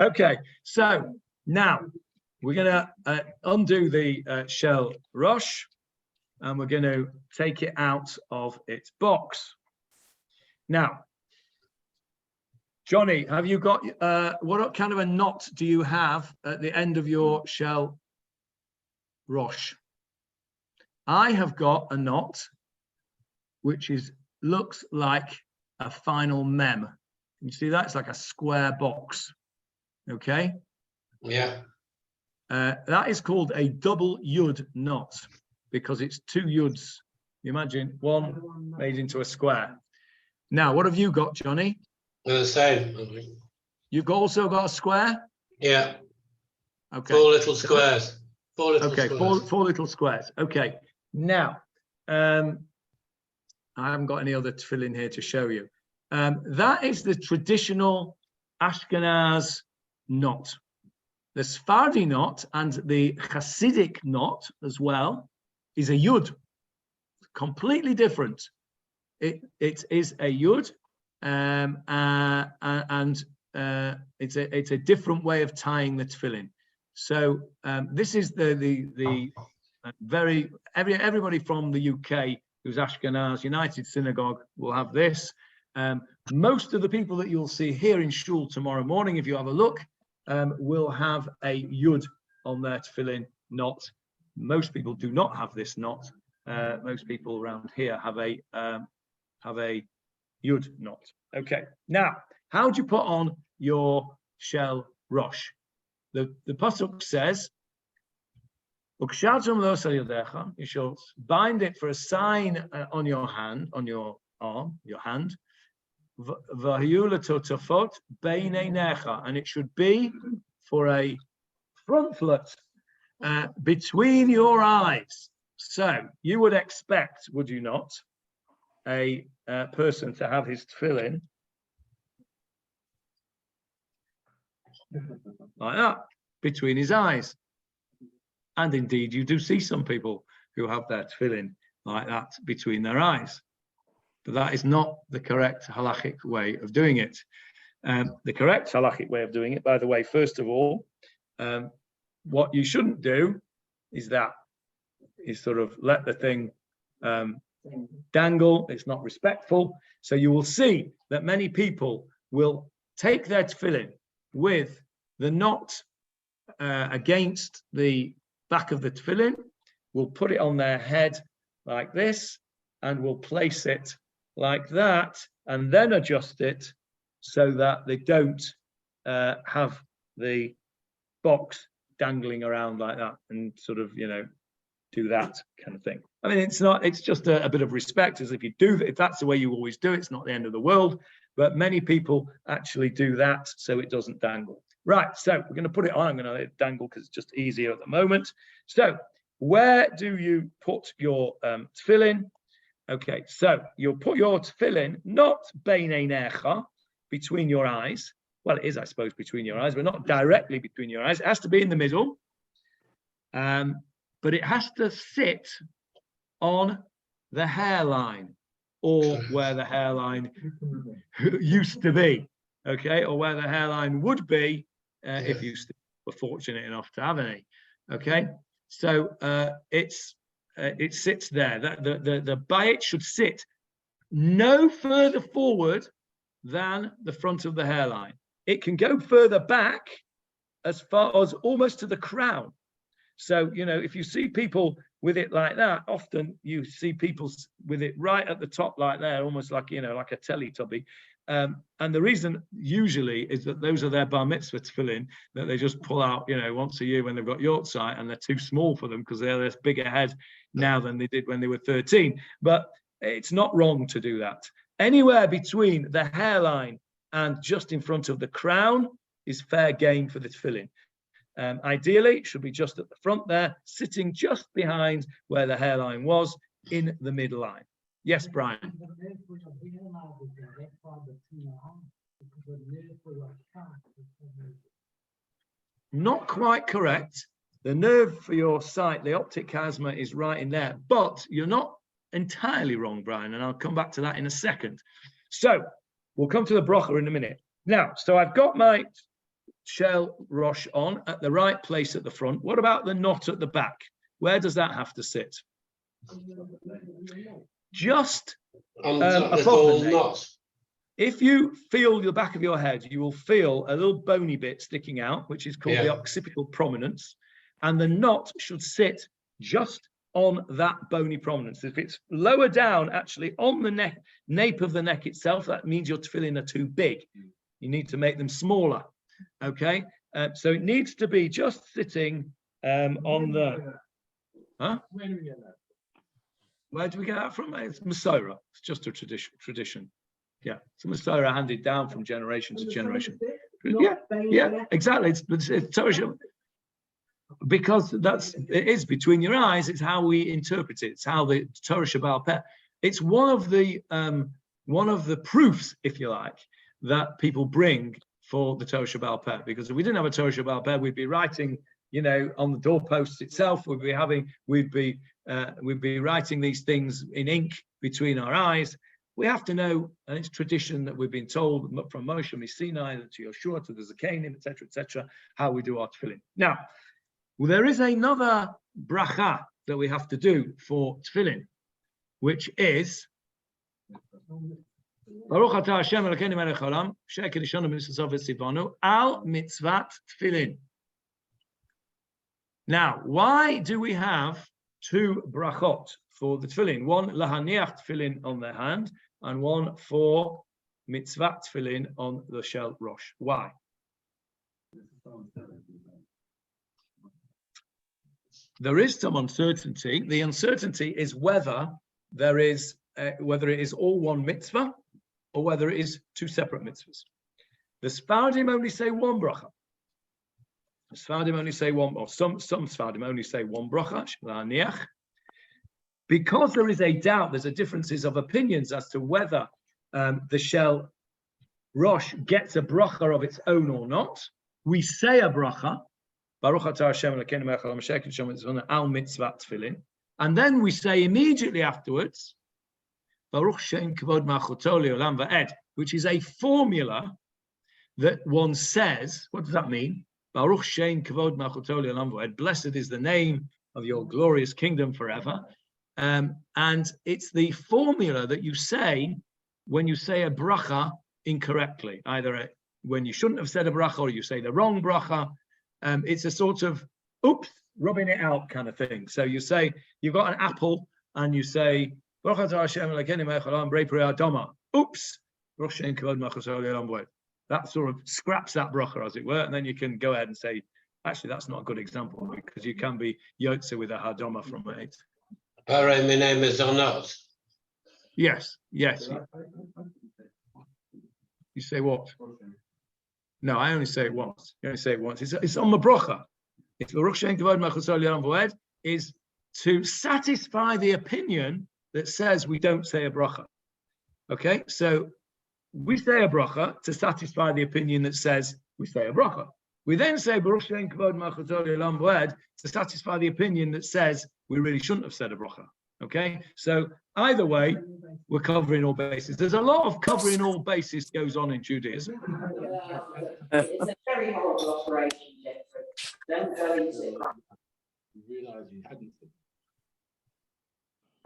Okay, so now we're going to undo the shel rosh, and we're going to take it out of its box. Now, Johnny, have you got, what kind of a knot do you have at the end of your shel rosh? I have got a knot which looks like a final mem. You see that? It's like a square box. Okay. Yeah. That is called a double yud knot because it's two yuds. You imagine one made into a square. Now, what have you got, Johnny? They're the same. You've also got a square? Yeah. Okay. 4 little squares. 4 little Okay, squares. four little squares. Okay. Now, I haven't got any other tefillin here to show you. That is the traditional Ashkenaz knot. The Sephardi knot and the Hasidic knot as well is a yud. Completely different. It is a yud, and it's a different way of tying the tefillin. So this is the everybody from the UK who's Ashkenaz United Synagogue will have this. Most of the people that you'll see here in shul tomorrow morning, if you have a look, will have a yud on their tefillin knot. Most people do not have this knot. Most people around here have a yud knot. Okay. Now, how do you put on your shell rosh? The pasuk says, you shall bind it for a sign on your hand, on your arm, your hand. And it should be for a frontlet between your eyes. So you would expect, would you not, a person to have his tefillin like that, between his eyes. And indeed, you do see some people who have their tefillin like that between their eyes. But that is not the correct halachic way of doing it. The correct halachic way of doing it, by the way, first of all, what you shouldn't do is sort of let the thing dangle. It's not respectful. So you will see that many people will take their tefillin with the knot against the back of the tefillin, will put it on their head like this, and will place it like that, and then adjust it so that they don't have the box dangling around like that, and sort of, do that kind of thing. I mean, it's just a bit of respect, as if that's the way you always do it, it's not the end of the world, but many people actually do that so it doesn't dangle. Right, so we're going to put it on. I'm going to let it dangle because it's just easier at the moment. So where do you put your tefillin? Okay, so you'll put your tefillin not beinei necha, between your eyes. Well, it is, I suppose, between your eyes, but not directly between your eyes. It has to be in the middle. But it has to sit on the hairline, or where the hairline used to be, okay, or where the hairline would be if you were fortunate enough to have any, okay. So it sits there. The bayit should sit no further forward than the front of the hairline. It can go further back as far as almost to the crown. So, if you see people with it like that, often you see people with it right at the top like that, almost like, like a Teletubby. And the reason usually is that those are their bar mitzvah tefillin that they just pull out, once a year when they've got yortzeit, and they're too small for them because they're this bigger head now than they did when they were 13. But it's not wrong to do that. Anywhere between the hairline and just in front of the crown is fair game for the tefillin. Ideally, it should be just at the front there, sitting just behind where the hairline was, in the midline. Yes, Brian? Not quite correct. The nerve for your sight, the optic chiasma, is right in there, but you're not entirely wrong, Brian, and I'll come back to that in a second. So we'll come to the bracha in a minute. Now, so I've got my shell rosh on at the right place at the front. What about the knot at the back? Where does that have to sit? Just above the knot. If you feel the back of your head, you will feel a little bony bit sticking out, which is called the occipital prominence, and the knot should sit just on that bony prominence. If it's lower down, actually on the neck, nape of the neck itself, that means your tefillin are too big. You need to make them smaller. Okay, so it needs to be just sitting on the. Huh? Where do we get that from? It's Masorah. It's just a tradition. Yeah, it's a Masorah handed down from generation to generation. Yeah, exactly. It's Torah. Because it is between your eyes. It's how we interpret it. It's how the Torah Shabbal Peh. It's one of the proofs, if you like, that people bring for the Torah Shabbal Peh. Because if we didn't have a Torah Shabbal Peh, we'd be writing, on the doorpost itself. We'd be writing these things in ink between our eyes. We have to know, and it's tradition that we've been told from Moshe Sinai to Yoshua to the Zakanim, etc., how we do our tefillin. Now, well, there is another bracha that we have to do for tefillin, which is Baruch atah Hashem Elokeinu melech haolam, she'er kedishanu b'mitzvotav v'tzivanu al mitzvat tefillin. Now, why do we have two brachot for the tefillin? One lahaniach tefillin on their hand, and one for mitzvat tefillin on the shel rosh. Why? There is some uncertainty. The uncertainty is whether it is all one mitzvah or whether it is two separate mitzvahs. The sefardim only say one bracha. The sefardim only say one, or some sefardim only say one bracha. Because there is a doubt, there's a differences of opinions as to whether the shel rosh gets a bracha of its own or not. We say a bracha. Baruch atah Hashem Elokeinu melech haolam she'er kedishanu b'mitzvotav al mitzvat tefillin, and then we say immediately afterwards, Baruch Shem Kavod Malchuto Le'olam Va'ed, which is a formula that one says. What does that mean? Baruch Shem Kavod Malchuto Le'olam Va'ed. Blessed is the name of your glorious kingdom forever. And it's the formula that you say when you say a bracha incorrectly, either when you shouldn't have said a bracha or you say the wrong bracha. It's a sort of oops, rubbing it out kind of thing. So you say you've got an apple and you say oops, that sort of scraps that bracha, as it were, and then you can go ahead and say, actually, that's not a good example because you can be yotze with a hadoma from it. My name is or not? Yes. You say what? No, I only say it once. You only say it once. It's on the bracha. It's Baruch Shem Kavod Malchuto Le'olam Va'ed is to satisfy the opinion that says we don't say a bracha. Okay, so we say a bracha to satisfy the opinion that says we say a bracha. We then say Baruch Shem Kavod Malchuto Le'olam Va'ed to satisfy the opinion that says we really shouldn't have said a bracha. Okay, so either way, we're covering all bases. There's a lot of covering all bases goes on in Judaism. It's a very horrible operation, Jeffrey. Don't go into it.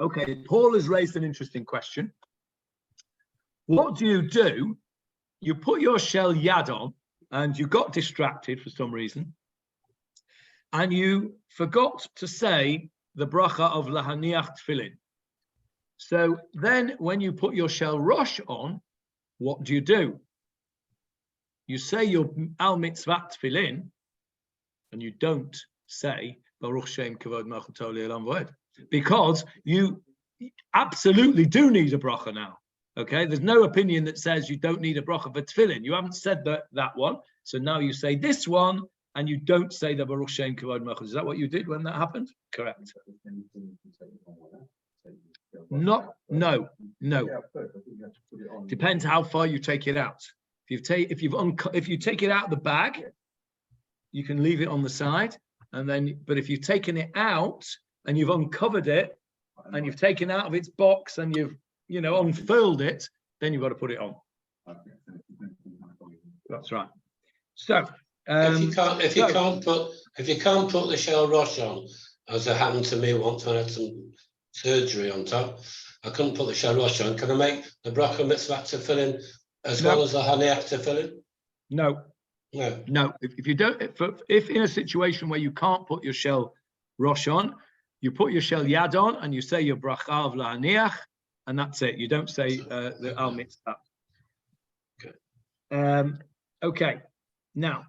Okay, Paul has raised an interesting question. What do? You put your shel yad on, and you got distracted for some reason, and you forgot to say the bracha of lahaniach tefillin. So then when you put your shel rosh on, what do? You say your al mitzvat tefillin, and you don't say Baruch Shem Kavod Malchuto Le'olam Va'ed, because you absolutely do need a bracha now. Okay, there's no opinion that says you don't need a bracha for tefillin. You haven't said that one, so now you say this one, and you don't say the Baruch Shem Kavod Malchuto. Is that what you did when that happened? Correct. No. Depends how far you take it out. If you take it out of the bag, you can leave it on the side, but if you've taken it out and you've uncovered it and you've taken it out of its box and you've unfurled it, then you've got to put it on. That's right. So if you can't put the shel rosh on, as it happened to me once when I had some surgery on top, I couldn't put the shel rosh on. Can I make the bracha mitzvah tefillin as well as the haniach tefillin? No. If you don't, if in a situation where you can't put your shel rosh on, You put your shel yad on and you say your bracha of lahaniach, and that's it. You don't say the al mitzvah. Okay. Now,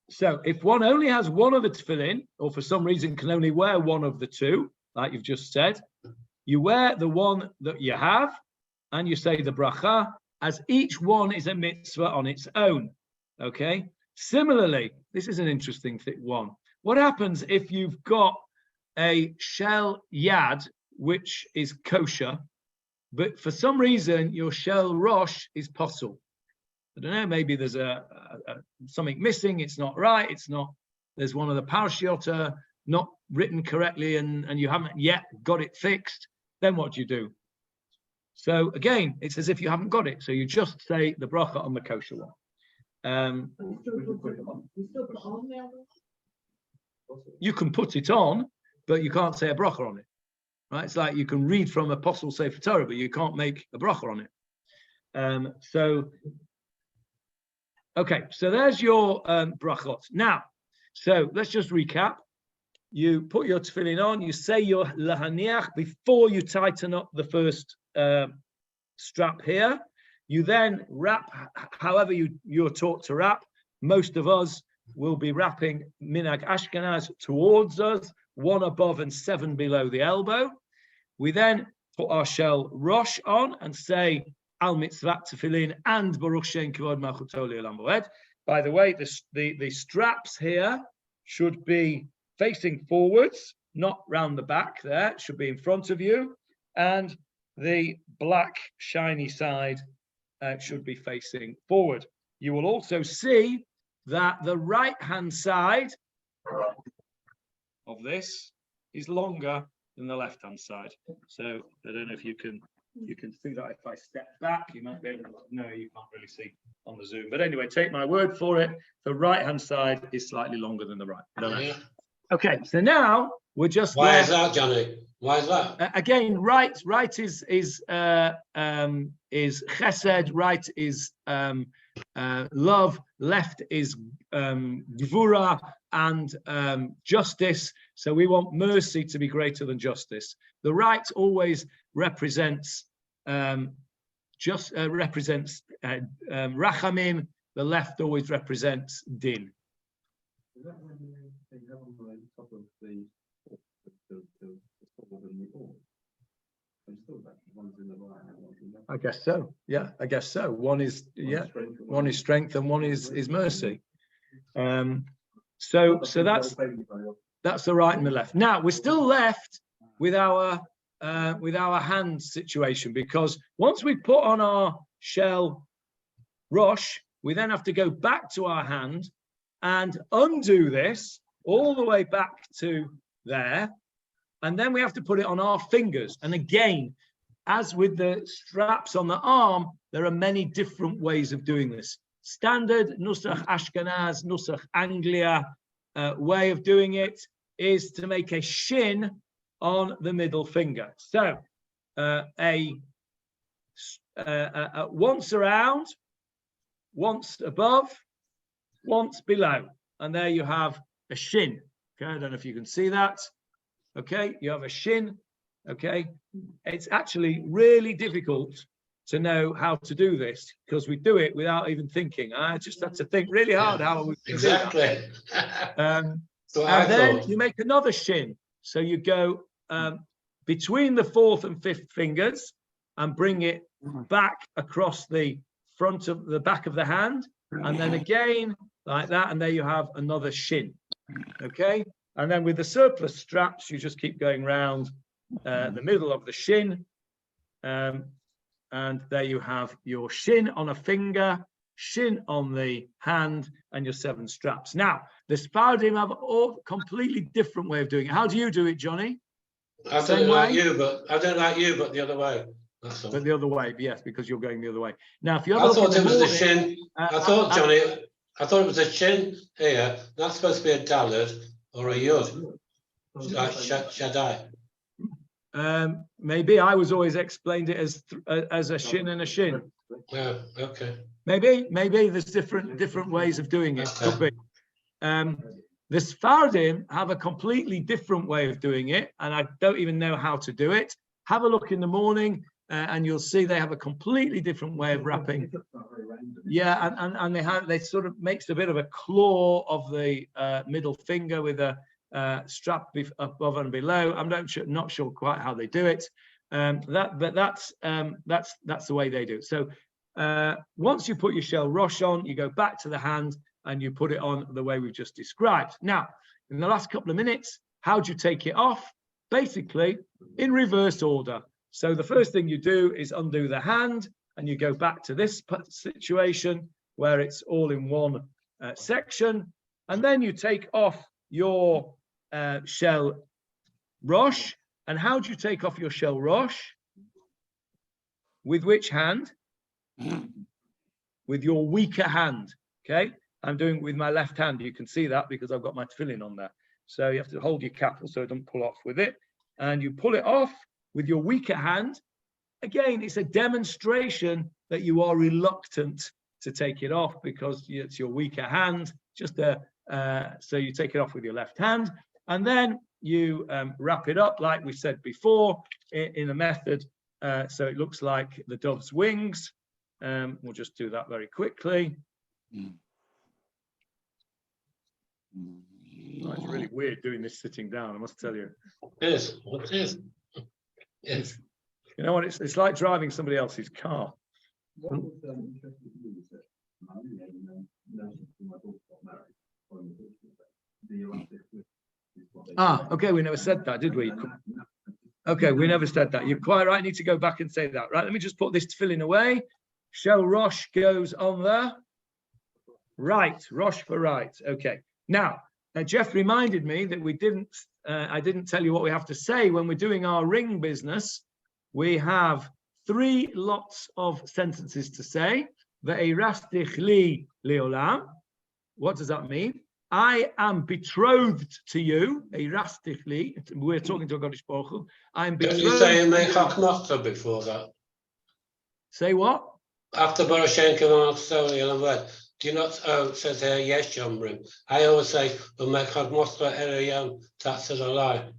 so if one only has one of the tefillin, or for some reason can only wear one of the two, like you've just said, you wear the one that you have, and you say the bracha, as each one is a mitzvah on its own. Okay. Similarly, this is an interesting one. What happens if you've got a shel yad which is kosher, but for some reason your shel rosh is posel? I don't know. Maybe there's something missing. It's not right. It's not. There's one of the parshiot not written correctly, and you haven't yet got it fixed. Then what do you do? So again, it's as if you haven't got it. So you just say the bracha on the kosher one. You can put it on, but you can't say a bracha on it. Right? It's like you can read from Apostle Sefer Torah, but you can't make a bracha on it. Okay, so there's your brachot. Now, so let's just recap. You put your tefillin on, you say your lahaniach before you tighten up the first strap here. You then wrap however you're taught to wrap. Most of us will be wrapping minhag Ashkenaz towards us, 1 above and 7 below the elbow. We then put our shel rosh on and say al mitzvat tefillin and baruch shem kavod malchuto le'olam va'ed. By the way, the straps here should be facing forwards, not round the back there. It should be in front of you. And the black shiny side should be facing forward. You will also see that the right-hand side of this is longer than the left-hand side. So I don't know if you can see that. If I step back, you might be able to. No, you can't really see on the Zoom. But anyway, take my word for it. The right-hand side is slightly longer than the right. I don't know. Okay, so now we're just. Why is that, Johnny? Why is that? Again, right is chesed. Right is love. Left is gvura and justice. So we want mercy to be greater than justice. The right always represents rachamim. The left always represents din. Is that when they have on the top of the I guess so. Yeah, I guess so. One is strength and one is mercy. So that's the right and the left. Now we're still left with our hand situation, because once we put on our shel rosh, we then have to go back to our hand and undo this all the way back to there. And then we have to put it on our fingers. And again, as with the straps on the arm, there are many different ways of doing this. Standard Nusach Ashkenaz, Nusach Anglia way of doing it is to make a shin on the middle finger. So once around, once above, once below. And there you have a shin. Okay, I don't know if you can see that. Okay, you have a shin. Okay, it's actually really difficult to know how to do this because we do it without even thinking. I just had to think really hard how we do exactly. And then you make another shin. So you go between the fourth and fifth fingers and bring it back across the front of the back of the hand, and then again like that, and there you have another shin. Okay, and then with the surplus straps, you just keep going round the middle of the shin, and there you have your shin on a finger, shin on the hand, and your 7 straps. Now, the sefardim have a completely different way of doing it. How do you do it, Johnny? I don't like you, but the other way. That's all. But the other way, yes, because you're going the other way. Now, if you're I thought it was the shin. I thought, Johnny, I thought it was a shin here. That's supposed to be a daled or a yud, like shaddai. Maybe I was always explained it as a shin and a shin. Yeah, okay. Maybe there's different ways of doing it. Could be. The sefardim have a completely different way of doing it, and I don't even know how to do it. Have a look in the morning, and you'll see they have a completely different way of wrapping. Yeah, and they sort of makes a bit of a claw of the middle finger with a strap above and below. I'm not sure quite how they do it. But that's the way they do it. So once you put your shell rosh on, you go back to the hand and you put it on the way we've just described. Now, in the last couple of minutes, how do you take it off? Basically, in reverse order. So the first thing you do is undo the hand, and you go back to this situation where it's all in one section, and then you take off your shell rosh. And how do you take off your shell rosh? With which hand? With your weaker hand. Okay, I'm doing it with my left hand. You can see that because I've got my tefillin on there. So you have to hold your capital so it doesn't pull off with it, and you pull it off with your weaker hand. Again, it's a demonstration that you are reluctant to take it off because it's your weaker hand. So you take it off with your left hand, and then you wrap it up like we said before in a method so it looks like the dove's wings. We'll just do that very quickly. Oh, it's really weird doing this sitting down, I must tell you. It is. It is. Yes. You know what? It's like driving somebody else's car. What was interesting to me is that I really hadn't noticed when my daughter got married. The elastic is what they Okay, we never said that, did we? Okay, we never said that. You're quite right. I need to go back and say that. Right, let me just put this tefillin away. Shell rosh goes on there. Right, rosh for right. Okay. Now, Jeff reminded me that I didn't tell you what we have to say when we're doing our ring business. We have 3 lots of sentences to say. Ve'erastich li leolam. What does that mean? I am betrothed to you. Eirastich li. We're talking to a Kodesh Baruch Hu. I'm betrothed. Don't you say Mechach Mochta before that? Say what? After Barashen Kavan Soli, do you not says here yes Yomrim? I always say Mechach Mochta Erayam Tatzalai.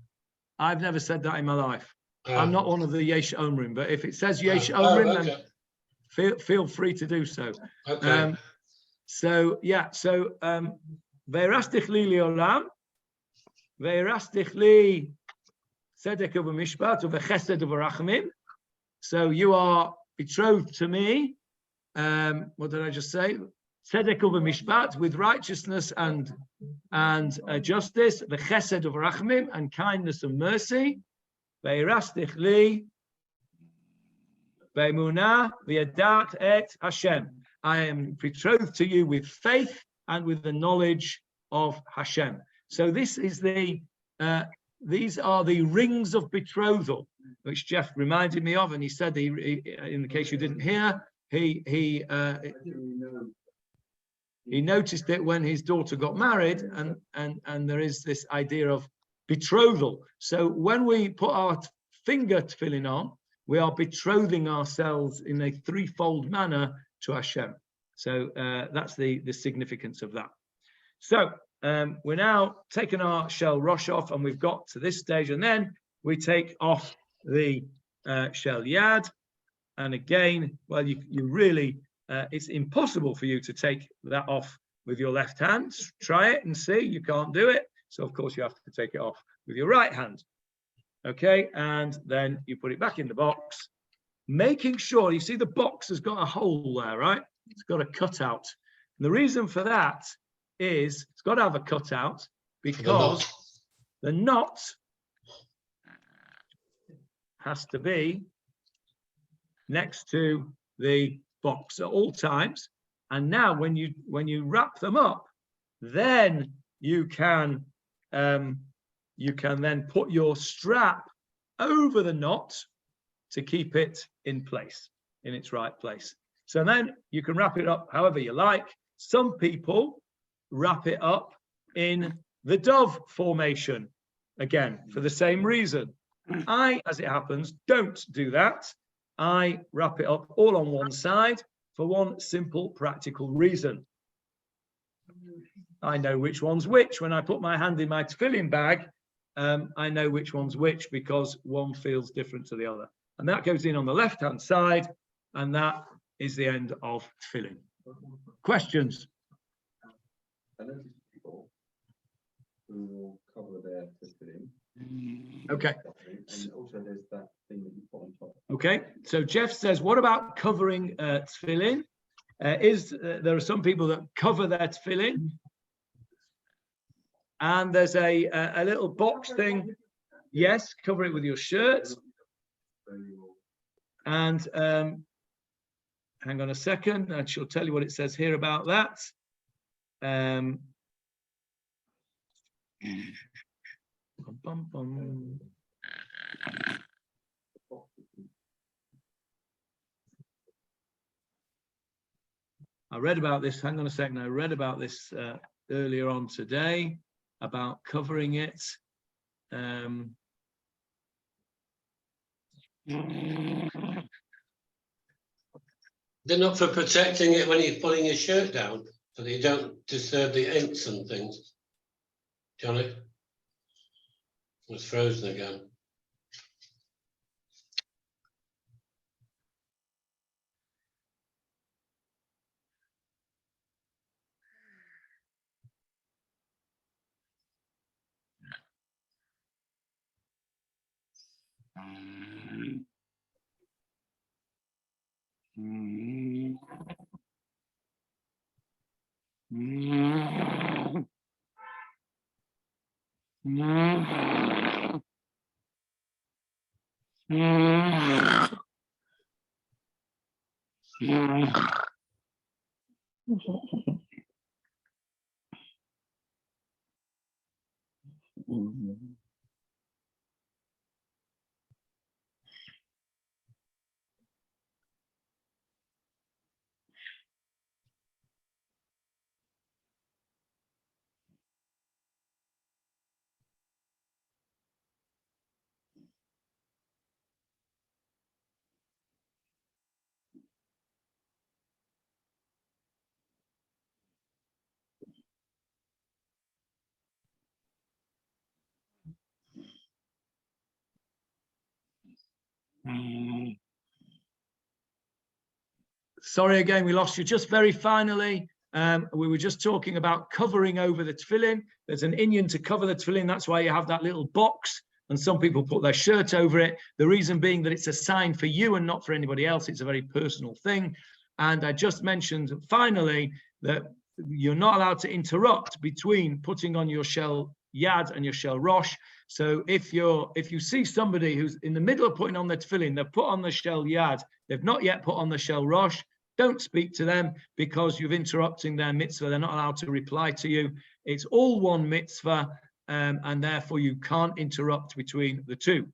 I've never said that in my life. Ah. I'm not one of the Yesh Omrim, but if it says Yesh Omrim, okay. then feel free to do so. Okay. So Ve'erastich li leolam, ve'erastich li tzedek u'mishpat u'vechesed u'verachmim. So you are betrothed to me. What did I just say? Tzedek u'mishpat, with righteousness and justice, vechesed u'verachmim, and kindness and mercy. Ve'erastich li ve'emunah v'yadat et Hashem. I am betrothed to you with faith and with the knowledge of Hashem. So this is these are the rings of betrothal, which Jeff reminded me of, and he said, in the case you didn't hear, he noticed it when his daughter got married, and there is this idea of betrothal. So when we put our finger tefillin on, we are betrothing ourselves in a threefold manner to Hashem. So that's the significance of that. So we're now taking our shell rosh off, and we've got to this stage, and then we take off the shell yad. And again, well, you really, it's impossible for you to take that off with your left hand. Try it and see, you can't do it. So of course you have to take it off with your right hand. Okay, and then you put it back in the box, making sure, you see the box has got a hole there, right? It's got a cutout. And the reason for that is it's got to have a cutout because the knot has to be next to the box at all times. And now when you wrap them up, then you can then put your strap over the knot to keep it in place, in its right place. So then you can wrap it up however you like. Some people wrap it up in the dove formation, again, for the same reason. I, as it happens, don't do that. I wrap it up all on one side for one simple practical reason. I know which one's which. When I put my hand in my tefillin bag, I know which one's which because one feels different to the other. And that goes in on the left-hand side, and that is the end of tefillin. Questions? I noticed people who will cover their tefillin. Okay. And also there's that thing that you put on top. Okay. So Jeff says, what about covering tefillin? There are some people that cover their tefillin, and there's a little box thing. Yes, cover it with your shirt. And hang on a second, and she'll tell you what it says here about that. I read about this, hang on a second, I read about this earlier on today, about covering it. They're not for protecting it when you're pulling your shirt down, so that you don't disturb the inks and things. Johnny? It's frozen again. Sorry again, we lost you just very finally. We were just talking about covering over the tefillin. There's an inyan to cover the tefillin. That's why you have that little box, and some people put their shirt over it. The reason being that it's a sign for you and not for anybody else. It's a very personal thing. And I just mentioned finally that you're not allowed to interrupt between putting on your shel yad and your shel rosh. So if you see somebody who's in the middle of putting on their tefillin, they've put on the shel yad, they've not yet put on the shel rosh, don't speak to them because you've interrupting their mitzvah. They're not allowed to reply to you. It's all one mitzvah, and therefore you can't interrupt between the two.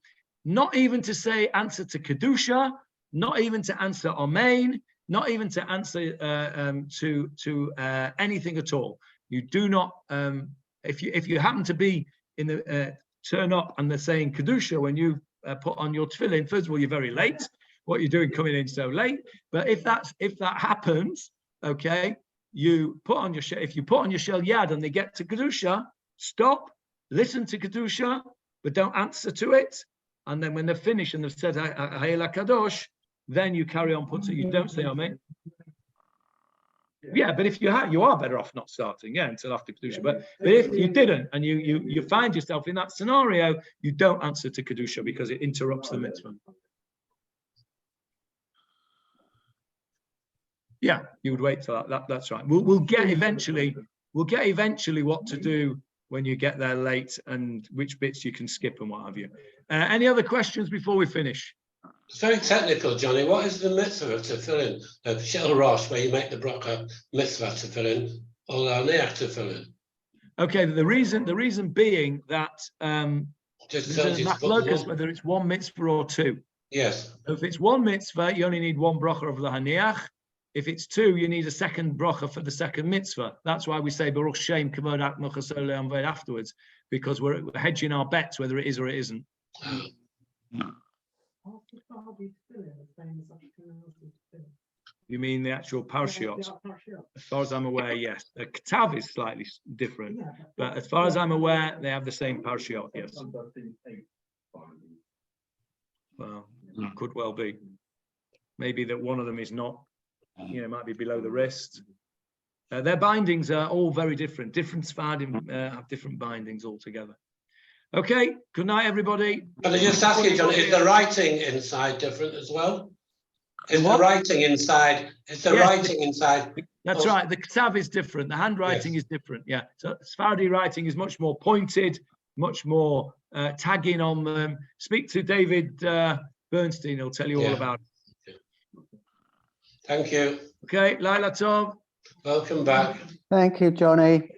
Not even to say answer to kedusha, not even to answer amen, not even to answer to anything at all. You do not. If you happen to be in the turn up and they're saying kedusha when you put on your tefillin, first of all, you're very late. What you're doing coming in so late. But if that happens, okay, you put on your if you put on your shel yad and they get to kedusha, stop, listen to kedusha, but don't answer to it. And then when they're finished and they've said Hayel Kadosh, then you carry on putting. You don't say amen. Yeah, but if you are better off not starting, until after kedusha. But if you didn't and you find yourself in that scenario, you don't answer to kedusha because it interrupts the mitzvah. Yeah, you would wait till that. That's right. We'll get eventually what to do when you get there late and which bits you can skip and what have you. Any other questions before we finish? It's very technical, Johnny. What is the mitzvah of tefillin? The shel rosh, where you make the bracha mitzvah tefillin, or l'aniach tefillin? Okay, the reason being that Just there's a machlokas whether it's one mitzvah or two. Yes. So if it's one mitzvah, you only need one bracha of l'aniach. If it's two, you need a second bracha for the second mitzvah. That's why we say Baruch Shem Kavod Akmach Hasol afterwards, because we're hedging our bets whether it is or it isn't. You mean the actual parshiot? As far as I'm aware, yes. The ktav is slightly different, but as far as I'm aware, they have the same parshiot. Yes. Well, could well be. Maybe that one of them is not. Might be below the wrist. Their bindings are all very different. Different sefardim have different bindings altogether. Okay. Good night, everybody. Can I just ask you, John, is the writing inside different as well? Is the What? writing inside? Is the Yes, writing inside? That's right. The ktav is different. The handwriting is different. Yeah. So Sephardi writing is much more pointed, much more tagging on them. Speak to David Bernstein. He'll tell you all about it. Thank you. Okay. Laila Tov. Welcome back. Thank you, Johnny.